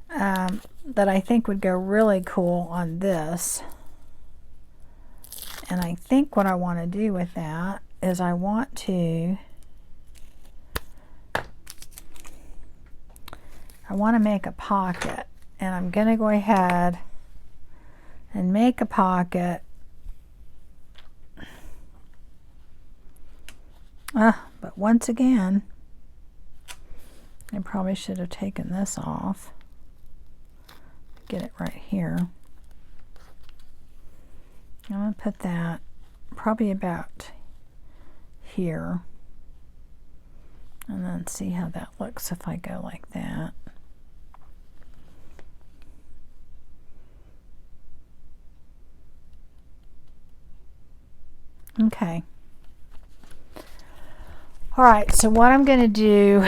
that I think would go really cool on this. And I think what I want to do with that is I want to make a pocket, and I'm going to go ahead and make a pocket. But once again, I probably should have taken this off. Get it right here. I'm going to put that probably about here. And then see how that looks if I go like that. Okay. All right, so what I'm going to do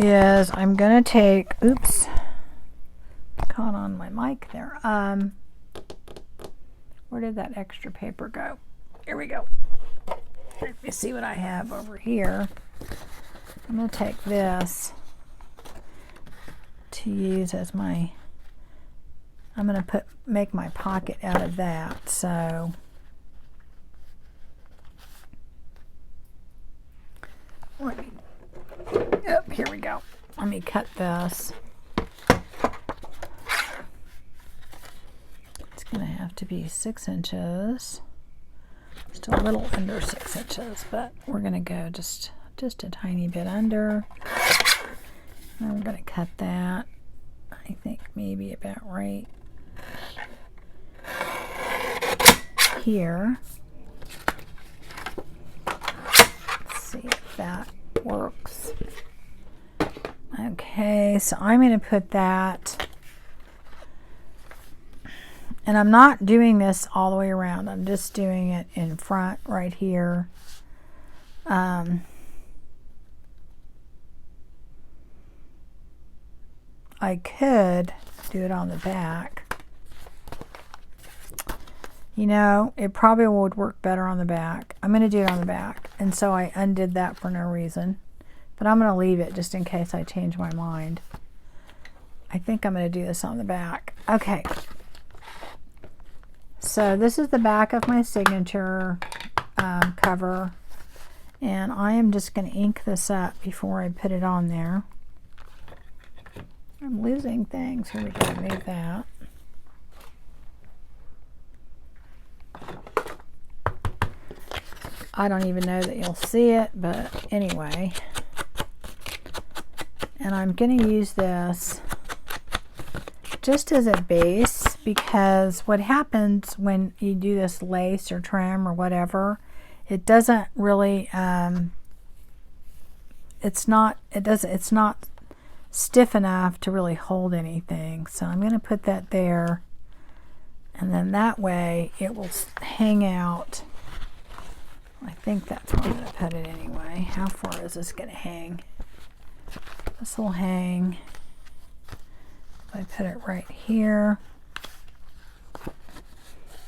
is I'm going to take, oops, caught on my mic there. Where did that extra paper go? Here we go. Let me see what I have over here. I'm going to take this to use as my, I'm going to make my pocket out of that. So here we go. Let me cut this. It's going to have to be 6 inches. Just a little under 6 inches, but we're going to go just a tiny bit under. And I'm going to cut that. I think maybe about right here. see if that works. Okay, so I'm going to put that, and I'm not doing this all the way around. I'm just doing it in front right here. I could do it on the back. You know, it probably would work better on the back. I'm going to do it on the back, and so I undid that for no reason. But I'm going to leave it just in case I change my mind. I think I'm going to do this on the back. Okay. So this is the back of my signature cover. And I am just going to ink this up before I put it on there. I'm losing things. Here we go. Move that. I don't even know that you'll see it, but anyway. And I'm going to use this just as a base, because what happens when you do this lace or trim or whatever, it doesn't really it's not stiff enough to really hold anything. So I'm going to put that there, and then that way it will hang out. I think that's where I'm going to put it anyway. How far is this going to hang? This will hang. If I put it right here, I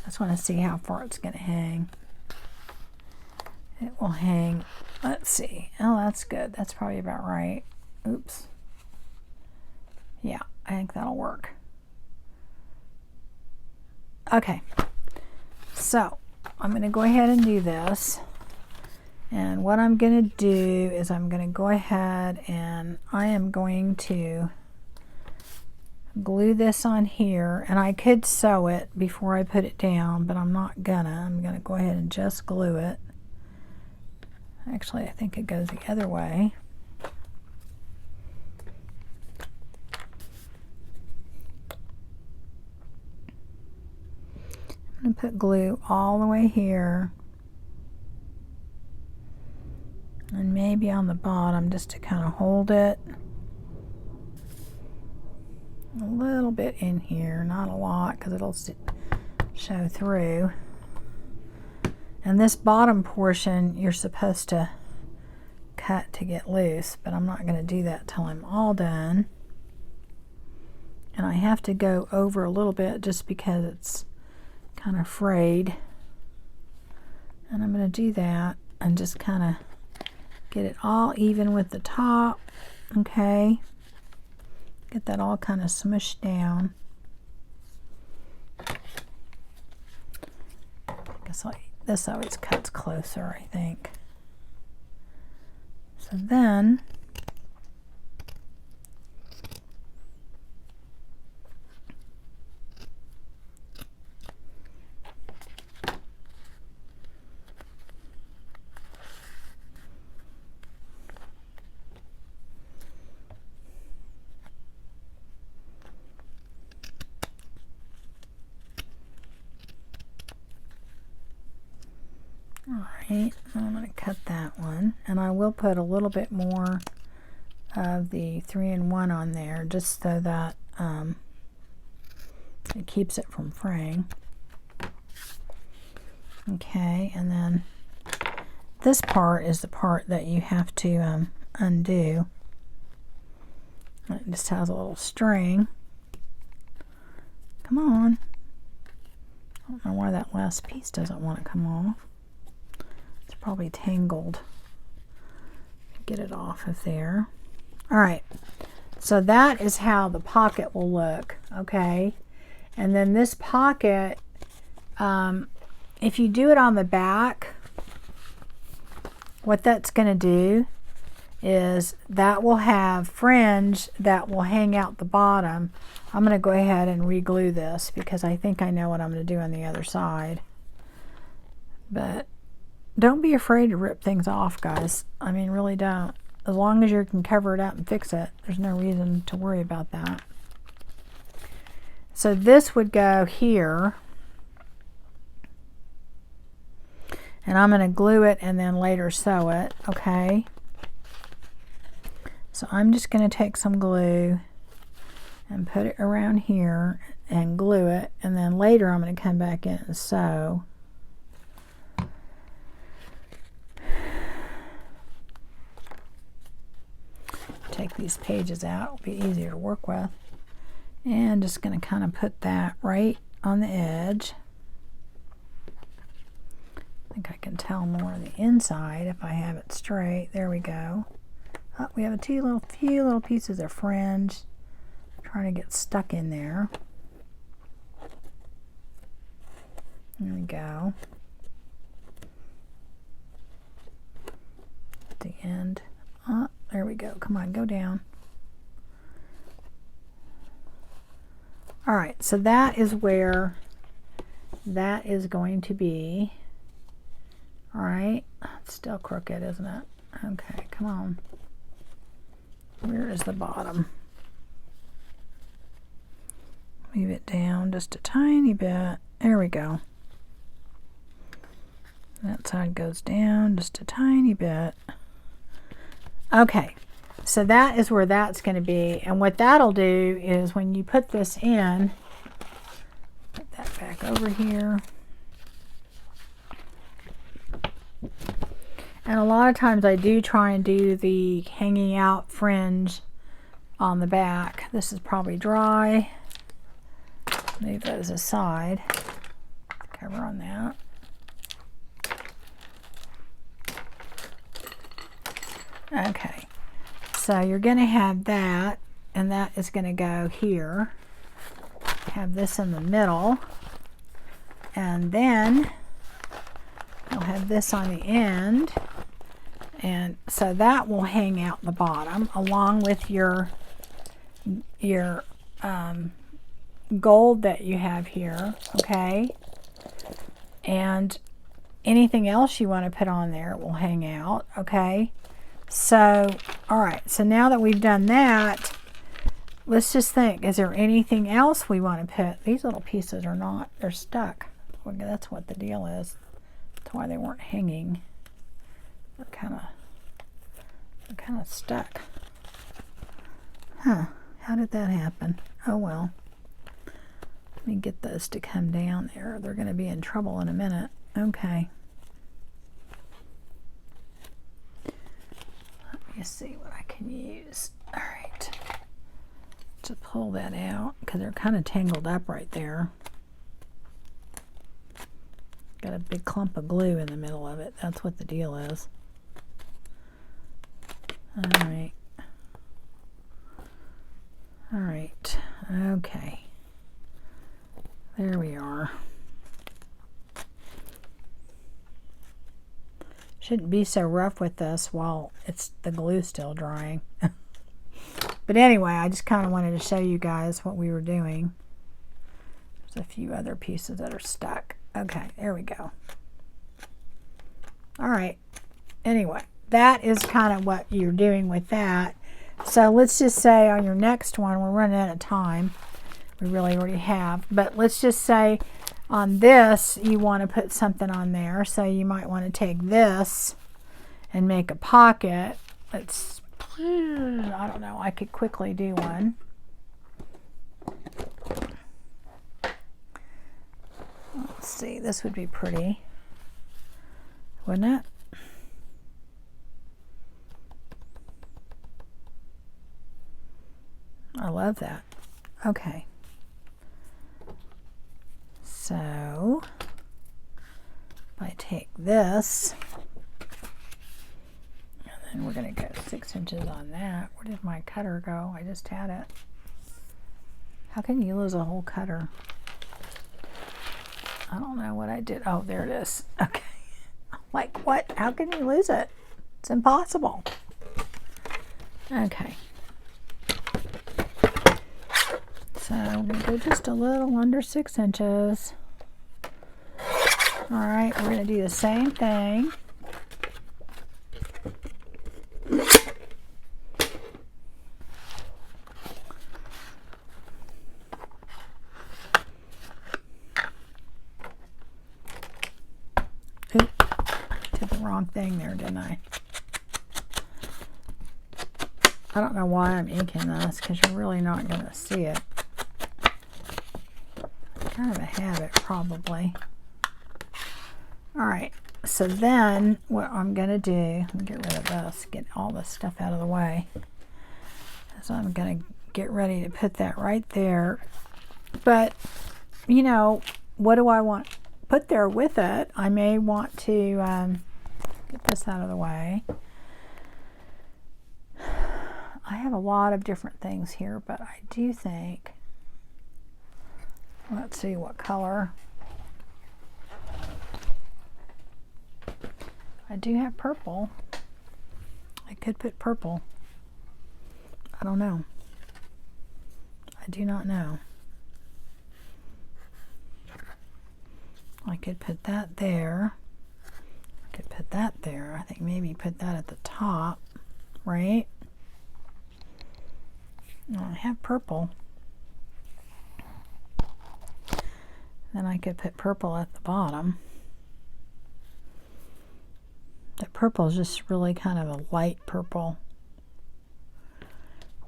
just want to see how far it's going to hang. It will hang, let's see. Oh, that's good. That's probably about right. Oops. Yeah, I think that'll work. Okay. So, I'm going to go ahead and do this. And what I'm going to do is I'm going to go ahead and I am going to glue this on here. And I could sew it before I put it down, but I'm not gonna. I'm going to go ahead and just glue it. Actually, I think it goes the other way. I'm going to put glue all the way here. And maybe on the bottom just to kind of hold it. A little bit in here, not a lot because it'll show through. And this bottom portion you're supposed to cut to get loose, but I'm not going to do that till I'm all done. And I have to go over a little bit just because it's kind of frayed. And I'm going to do that and just kind of get it all even with the top. Okay. Get that all kind of smushed down. I guess this always cuts closer, I think. So then Alright, I'm going to cut that one, and I will put a little bit more of the 3-in-1 on there just so that it keeps it from fraying. Okay, and then this part is the part that you have to undo. It just has a little string. Come on. I don't know why that last piece doesn't want to come off. Probably tangled. Get it off of there. Alright, so that is how the pocket will look. Okay, and then this pocket, if you do it on the back, what that's going to do is that will have fringe that will hang out the bottom. I'm going to go ahead and re-glue this because I think I know what I'm going to do on the other side. But don't be afraid to rip things off, guys. I mean, really don't. As long as you can cover it up and fix it, there's no reason to worry about that. So this would go here. And I'm going to glue it and then later sew it, okay? So I'm just going to take some glue and put it around here and glue it, and then later I'm going to come back in and sew. Take these pages out, it'll be easier to work with. And just going to kind of put that right on the edge. I think I can tell more on the inside if I have it straight. There we go. Oh, we have a few little pieces of fringe trying to get stuck in there. There we go. At the end. Oh, there we go. Come on, go down. All right, so that is where that is going to be. All right, it's still crooked, isn't it? Okay, come on. Where is the bottom? Move it down just a tiny bit. There we go. That side goes down just a tiny bit. Okay, so that is where that's going to be. And what that'll do is when you put this in, put that back over here. And a lot of times I do try and do the hanging out fringe on the back. This is probably dry. Move those aside. Cover on that. Okay, so you're going to have that, and that is going to go here. Have this in the middle, and then you'll have this on the end, and so that will hang out the bottom along with your gold that you have here, okay? And anything else you want to put on there will hang out, okay? So, all right, so now that we've done that, let's just think, is there anything else we want to put? These little pieces are not, they're stuck. Well, that's what the deal is. That's why they weren't hanging. They're kind of stuck. Huh, how did that happen? Oh well. Let me get those to come down there. They're going to be in trouble in a minute. Okay. Let me see what I can use. All right. To pull that out, because they're kind of tangled up right there. Got a big clump of glue in the middle of it. That's what the deal is. All right. All right. Okay. There we are. Shouldn't be so rough with this while it's the glue still drying. But anyway, I just kind of wanted to show you guys what we were doing. There's a few other pieces that are stuck. Okay, there we go. All right. Anyway, that is kind of what you're doing with that. So let's just say on your next one, we're running out of time. We really already have. But let's just say on this, you want to put something on there. So you might want to take this and make a pocket. Let's, I don't know, I could quickly do one. Let's see, this would be pretty, wouldn't it? I love that. Okay. So, if I take this, and then we're going to go 6 inches on that. Where did my cutter go? I just had it. How can you lose a whole cutter? I don't know what I did. Oh, there it is. Okay. Like, what? How can you lose it? It's impossible. Okay. So we're going to go just a little under 6 inches. All right, we're going to do the same thing. Oop. wrong thing there, didn't I? I don't know why I'm inking this, because you're really not going to see it. Kind of a habit, probably. Alright, so then what I'm going to do, let me get rid of this, get all this stuff out of the way. So I'm going to get ready to put that right there. But, you know, what do I want put there with it? I may want to get this out of the way. I have a lot of different things here, but I do think, let's see what color. I do have purple. I could put purple. I don't know. I do not know. I could put that there. I could put that there. I think maybe put that at the top, right? I have purple. Then I could put purple at the bottom. The purple is just really kind of a light purple.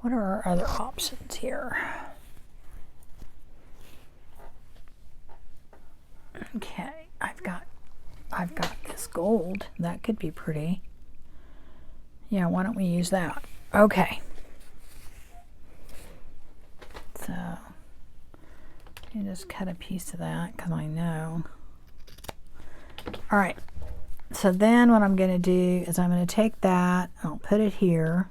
What are our other options here? Okay, I've got this gold. That could be pretty. Yeah, why don't we use that? Okay. So, you just cut a piece of that because I know. All right. So then what I'm going to do is I'm going to take that, I'll put it here.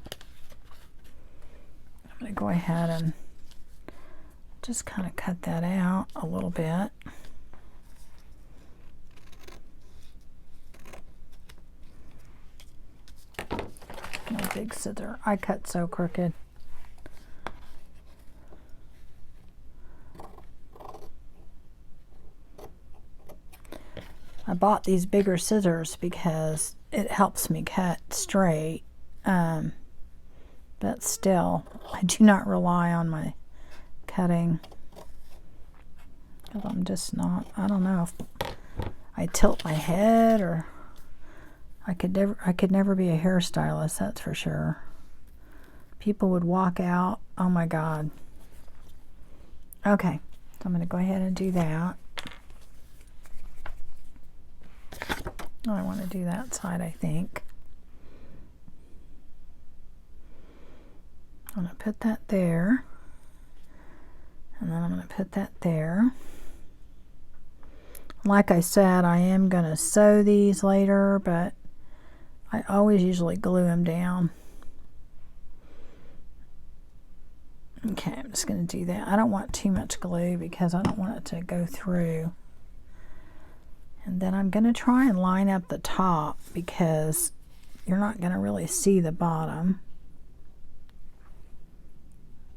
I'm going to go ahead and just kind of cut that out a little bit. No big scissor. I cut so crooked. I bought these bigger scissors because it helps me cut straight, but still, I do not rely on my cutting, because I'm just not, I don't know if I tilt my head, or I could never be a hairstylist, that's for sure. People would walk out, oh my God. Okay, so I'm going to go ahead and do that. Oh, I want to do that side, I think. I'm going to put that there. And then I'm going to put that there. Like I said, I am going to sew these later, but I always usually glue them down. Okay, I'm just going to do that. I don't want too much glue because I don't want it to go through. And then I'm going to try and line up the top because you're not going to really see the bottom.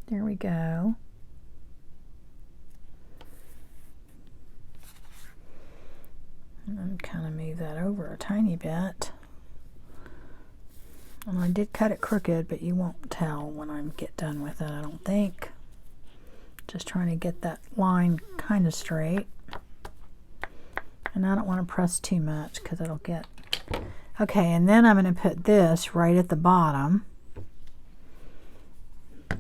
There we go. And then kind of move that over a tiny bit. And I did cut it crooked, but you won't tell when I get done with it, I don't think. Just trying to get that line kind of straight. And I don't want to press too much because it'll get... Okay, and then I'm going to put this right at the bottom.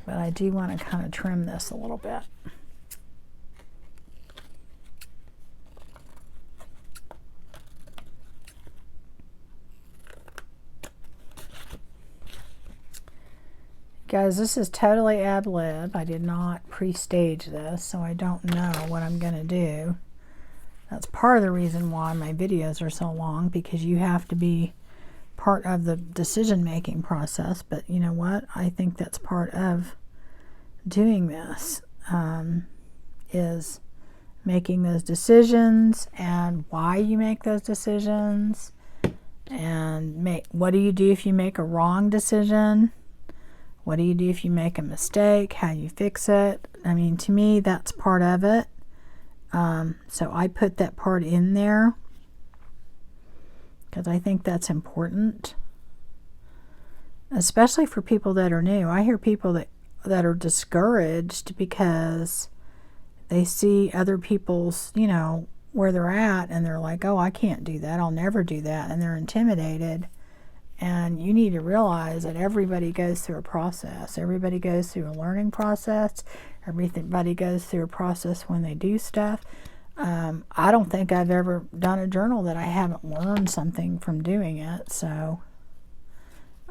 But I do want to kind of trim this a little bit. Guys, this is totally ad lib. I did not pre-stage this, so I don't know what I'm going to do. That's part of the reason why my videos are so long, because you have to be part of the decision-making process. But you know what? I think that's part of doing this, is making those decisions and why you make those decisions, and what do you do if you make a wrong decision? What do you do if you make a mistake? How you fix it? I mean, to me, that's part of it. So I put that part in there because I think that's important, especially for people that are new. I hear people that are discouraged because they see other people's, you know, where they're at and they're like, oh, I can't do that, I'll never do that, and they're intimidated. And you need to realize that everybody goes through a process. Everybody goes through a learning process. Everybody goes through a process when they do stuff. I don't think I've ever done a journal that I haven't learned something from doing it. So,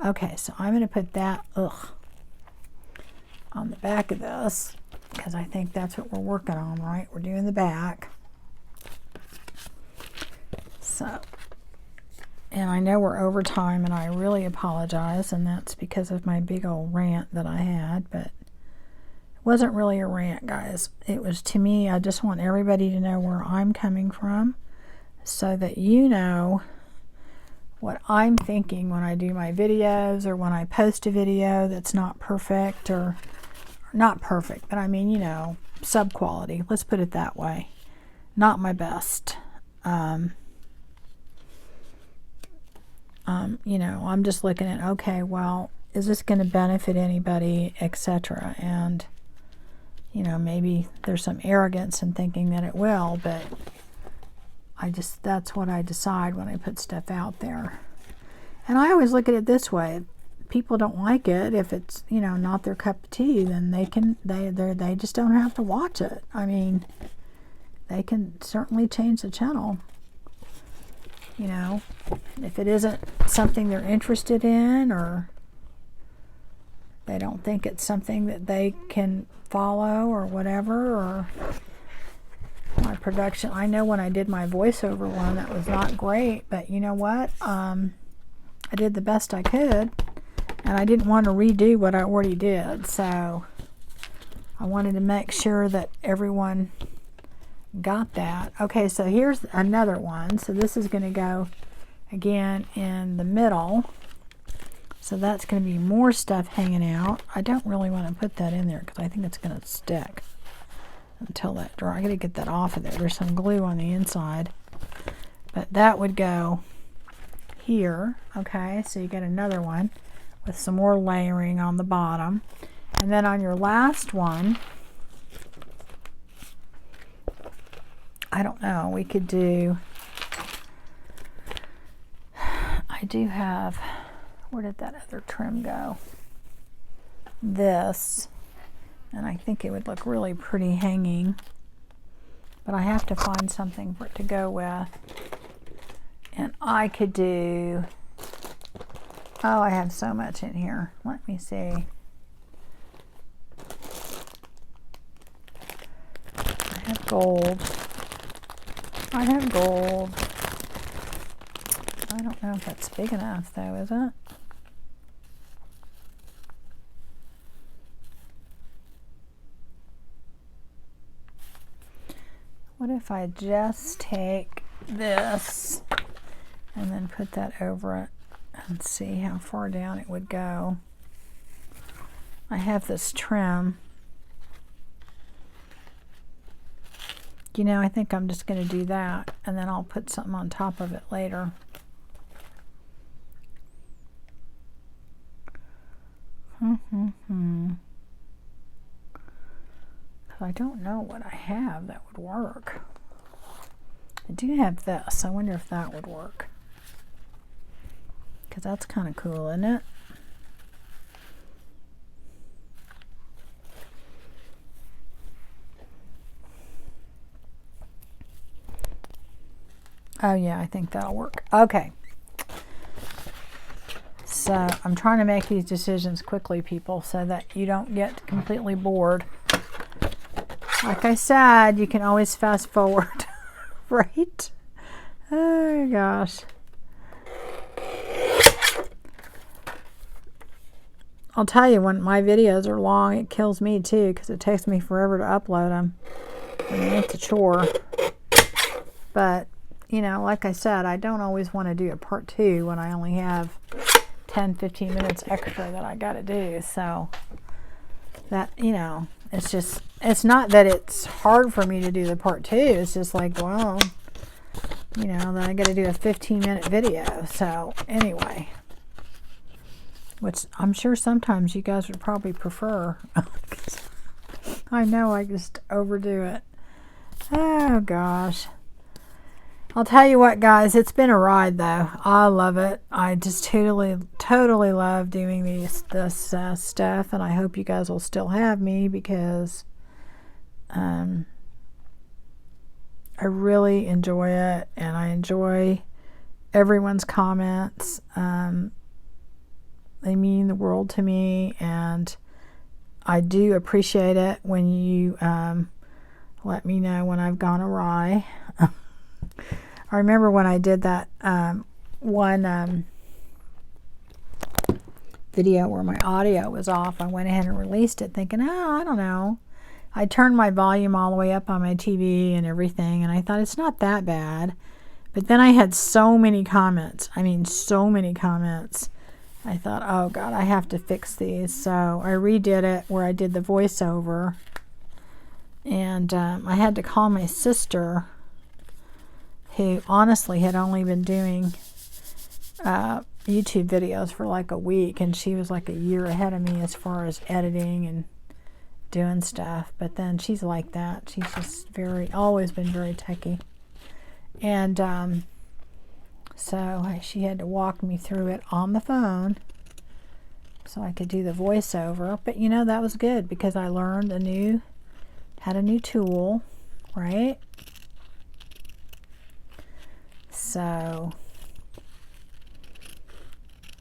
okay, so I'm going to put that on the back of this, because I think that's what we're working on, right? We're doing the back. So, and I know we're over time, and I really apologize, and that's because of my big old rant that I had, but it wasn't really a rant, guys. It was, to me, I just want everybody to know where I'm coming from so that you know what I'm thinking when I do my videos, or when I post a video that's not perfect, or not perfect, but I mean, you know, sub-quality. Let's put it that way. Not my best. You know, I'm just looking at, okay, well, is this going to benefit anybody, etc. And, you know, maybe there's some arrogance in thinking that it will, but that's what I decide when I put stuff out there. And I always look at it this way. If people don't like it, if it's, you know, not their cup of tea, then they just don't have to watch it. I mean, they can certainly change the channel. You know, if it isn't something they're interested in, or they don't think it's something that they can follow, or whatever, or my production. I know when I did my voiceover one, that was not great, but you know what? I did the best I could, and I didn't want to redo what I already did, so I wanted to make sure that everyone got that. Okay, so here's another one. So this is going to go again in the middle. So that's going to be more stuff hanging out. I don't really want to put that in there because I think it's going to stick until that dry. I got to get that off of there. There's some glue on the inside. But that would go here. Okay, so you get another one with some more layering on the bottom. And then on your last one, I don't know, we could do, I do have, where did that other trim go? This, and I think it would look really pretty hanging, but I have to find something for it to go with. And I could do, oh, I have so much in here. Let me see. I have gold. I have gold. I don't know if that's big enough though, is it? What if I just take this and then put that over it and see how far down it would go? I have this trim. You know, I think I'm just going to do that, and then I'll put something on top of it later. I don't know what I have that would work. I do have this. I wonder if that would work. Because that's kind of cool, isn't it? Oh yeah, I think that'll work. Okay. So I'm trying to make these decisions quickly, people, so that you don't get completely bored. Like I said, you can always fast forward, right? Oh gosh. I'll tell you, when my videos are long, it kills me too, because it takes me forever to upload them. I mean, it's a chore. But you know, like I said, I don't always want to do a part 2 when I only have 10-15 minutes extra that I got to do. So that, you know, it's just, it's not that it's hard for me to do the part 2. It's just like, well, you know, then I got to do a 15-minute video. So anyway, which I'm sure sometimes you guys would probably prefer. I know I just overdo it. Oh gosh. I'll tell you what, guys, it's been a ride, though. I love it. I just totally love doing this stuff, and I hope you guys will still have me, because I really enjoy it, and I enjoy everyone's comments. They mean the world to me, and I do appreciate it when you let me know when I've gone awry. I remember when I did that one video where my audio was off, I went ahead and released it thinking, oh, I don't know. I turned my volume all the way up on my TV and everything, and I thought it's not that bad. But then I had so many comments. I mean, so many comments. I thought, oh God, I have to fix these. So I redid it where I did the voiceover. And I had to call my sister, who honestly had only been doing YouTube videos for like a week. And she was like a year ahead of me as far as editing and doing stuff. But then she's like that. She's just always been very techie. And so she had to walk me through it on the phone so I could do the voiceover. But you know, that was good because I learned had a new tool, right? So,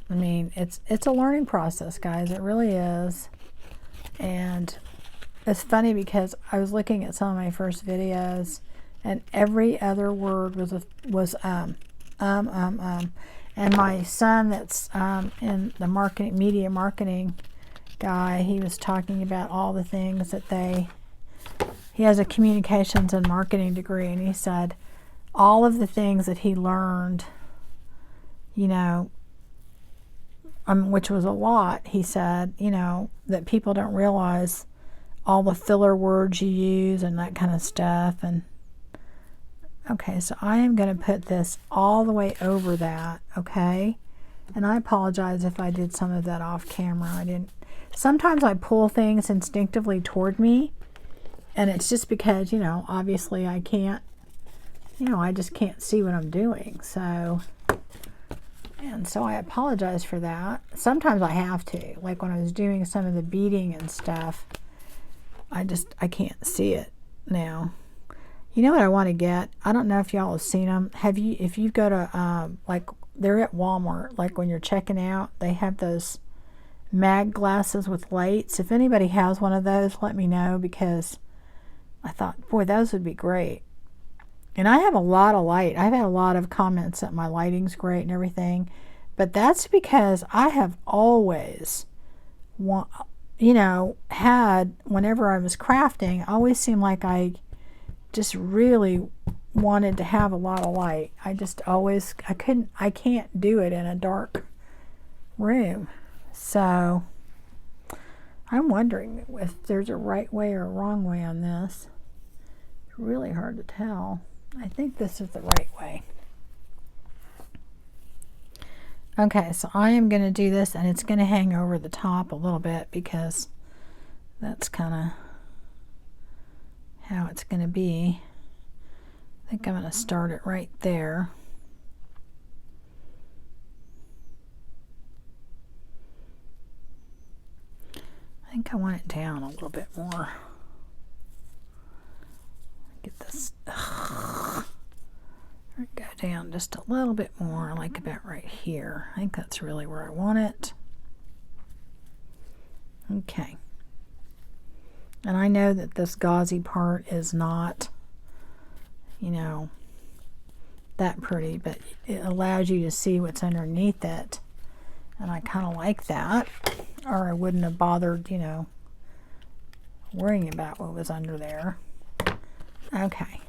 I mean, it's a learning process, guys. It really is. And it's funny because I was looking at some of my first videos, and every other word was and my son that's in the media marketing guy, he was talking about all the things that he has a communications and marketing degree, and he said all of the things that he learned, you know, which was a lot, he said, you know, that people don't realize all the filler words you use and that kind of stuff. And okay, so I am going to put this all the way over that, okay? And I apologize if I did some of that off camera. I didn't. Sometimes I pull things instinctively toward me, and it's just because, you know, obviously I can't, you know, I just can't see what I'm doing. So, and so I apologize for that. Sometimes I have to. Like when I was doing some of the beading and stuff, I can't see it now. You know what I want to get? I don't know if y'all have seen them. If you go to, like, they're at Walmart, like when you're checking out, they have those mag glasses with lights. If anybody has one of those, let me know, because I thought, boy, those would be great. And I have a lot of light. I've had a lot of comments that my lighting's great and everything, but that's because I have always, you know, had, whenever I was crafting, I always seemed like I just really wanted to have a lot of light. I can't do it in a dark room. So I'm wondering if there's a right way or a wrong way on this. It's really hard to tell. I think this is the right way. Okay, so I am going to do this, and it's going to hang over the top a little bit because that's kind of how it's going to be. I think I'm going to start it right there. I think I want it down a little bit more. Get this. Go down just a little bit more, like about right here. I think that's really where I want it. Okay. And I know that this gauzy part is not, you know, that pretty, but it allows you to see what's underneath it. And I kind of like that, or I wouldn't have bothered, you know, worrying about what was under there. Okay.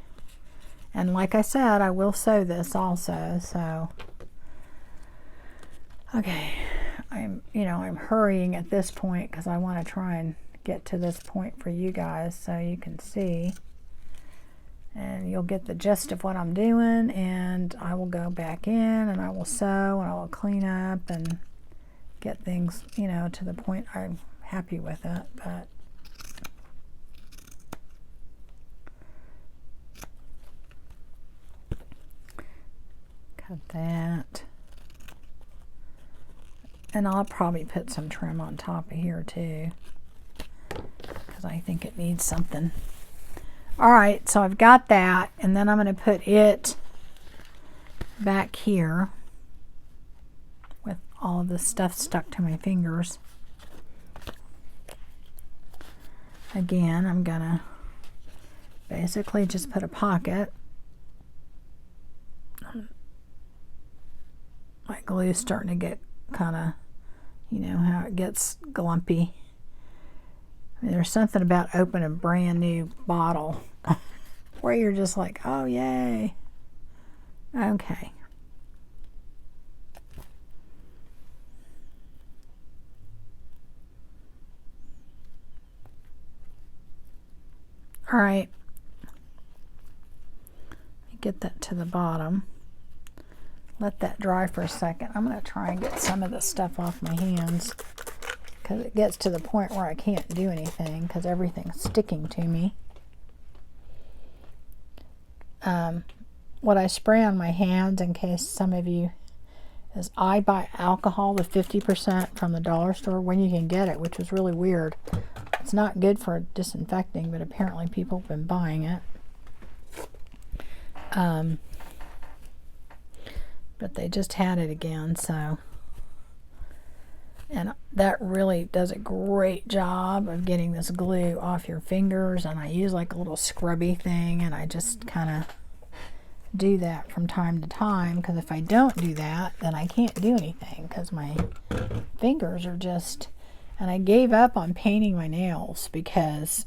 And like I said, I will sew this also, so. Okay. I'm hurrying at this point because I want to try and get to this point for you guys so you can see. And you'll get the gist of what I'm doing, and I will go back in and I will sew and I will clean up and get things, you know, to the point I'm happy with it. But Cut that. And I'll probably put some trim on top of here too, because I think it needs something. Alright, so I've got that, and then I'm going to put it back here with all of this stuff stuck to my fingers. Again, I'm going to basically just put a pocket. My glue's starting to get kind of, you know how it gets glumpy. I mean, there's something about opening a brand new bottle where you're just like, oh yay. Okay. All right. Get that to the bottom. Let that dry for a second. I'm going to try and get some of this stuff off my hands, because it gets to the point where I can't do anything because everything's sticking to me. What I spray on my hands, in case some of you, is I buy alcohol with 50% from the dollar store when you can get it, which is really weird. It's not good for disinfecting, but apparently people have been buying it. But they just had it again, so. And that really does a great job of getting this glue off your fingers. And I use like a little scrubby thing, and I just kind of do that from time to time, because if I don't do that, then I can't do anything, because my fingers are just. And I gave up on painting my nails, because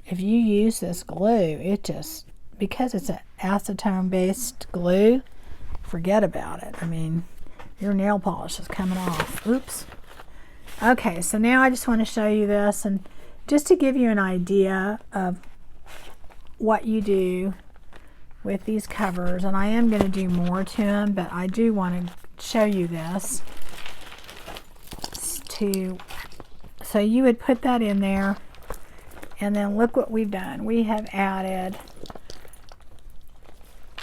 if you use this glue, it just, because it's an acetone based glue, forget about it. I mean, your nail polish is coming off. Oops. Okay, so now I just want to show you this, and just to give you an idea of what you do with these covers, and I am going to do more to them, but I do want to show you this. So you would put that in there, and then look what we've done. We have added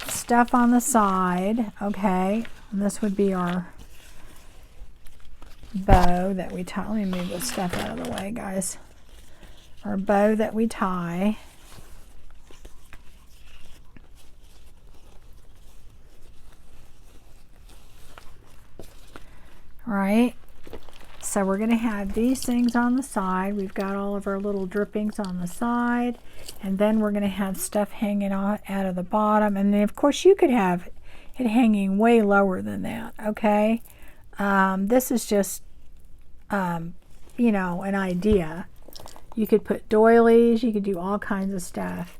stuff on the side, okay, and this would be our bow that we tie. Let me move this stuff out of the way, guys. Our bow that we tie. All right, so we're going to have these things on the side. We've got all of our little drippings on the side, and then we're going to have stuff hanging out of the bottom. And then of course you could have it hanging way lower than that, okay? This is just, you know, an idea. You could put doilies, you could do all kinds of stuff.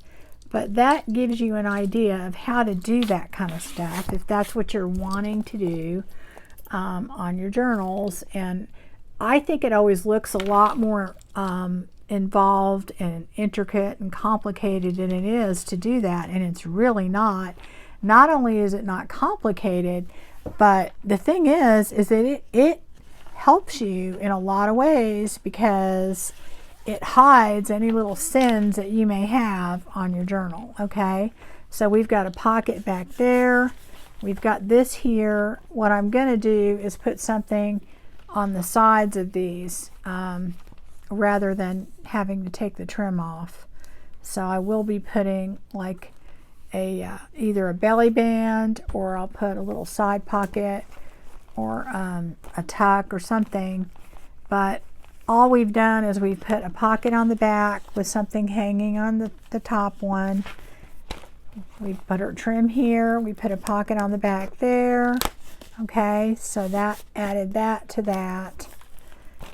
But that gives you an idea of how to do that kind of stuff, if that's what you're wanting to do on your journals. And I think it always looks a lot more involved and intricate and complicated than it is to do that, and it's really not. Not only is it not complicated, but the thing is that it helps you in a lot of ways, because it hides any little sins that you may have on your journal, okay? So we've got a pocket back there. We've got this here. What I'm going to do is put something on the sides of these rather than having to take the trim off. So I will be putting like either a belly band, or I'll put a little side pocket, or a tuck or something. But all we've done is we've put a pocket on the back with something hanging on the top one. We put our trim here. We put a pocket on the back there. Okay, so that added that to that.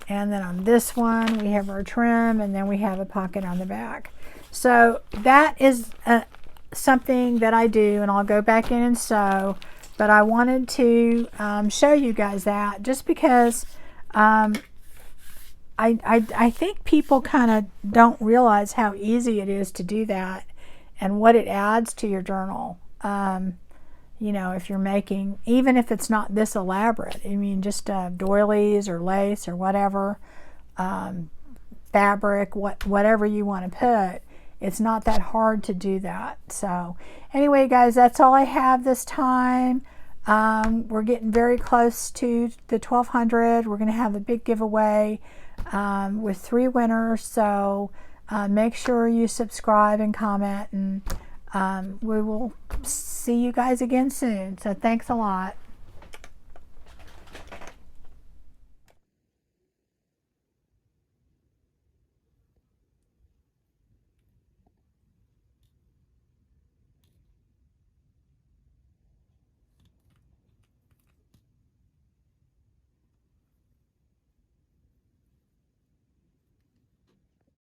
And then on this one, we have our trim, and then we have a pocket on the back. So that is something that I do, and I'll go back in and sew. But I wanted to show you guys that, just because I think people kind of don't realize how easy it is to do that, and what it adds to your journal. You know, if you're making, even if it's not this elaborate, I mean, just doilies or lace or whatever, fabric, whatever you want to put, It's not that hard to do that. So anyway, guys, that's all I have this time. We're getting very close to the 1,200. We're going to have a big giveaway with 3 winners. So make sure you subscribe and comment, and we will see you guys again soon. So thanks a lot.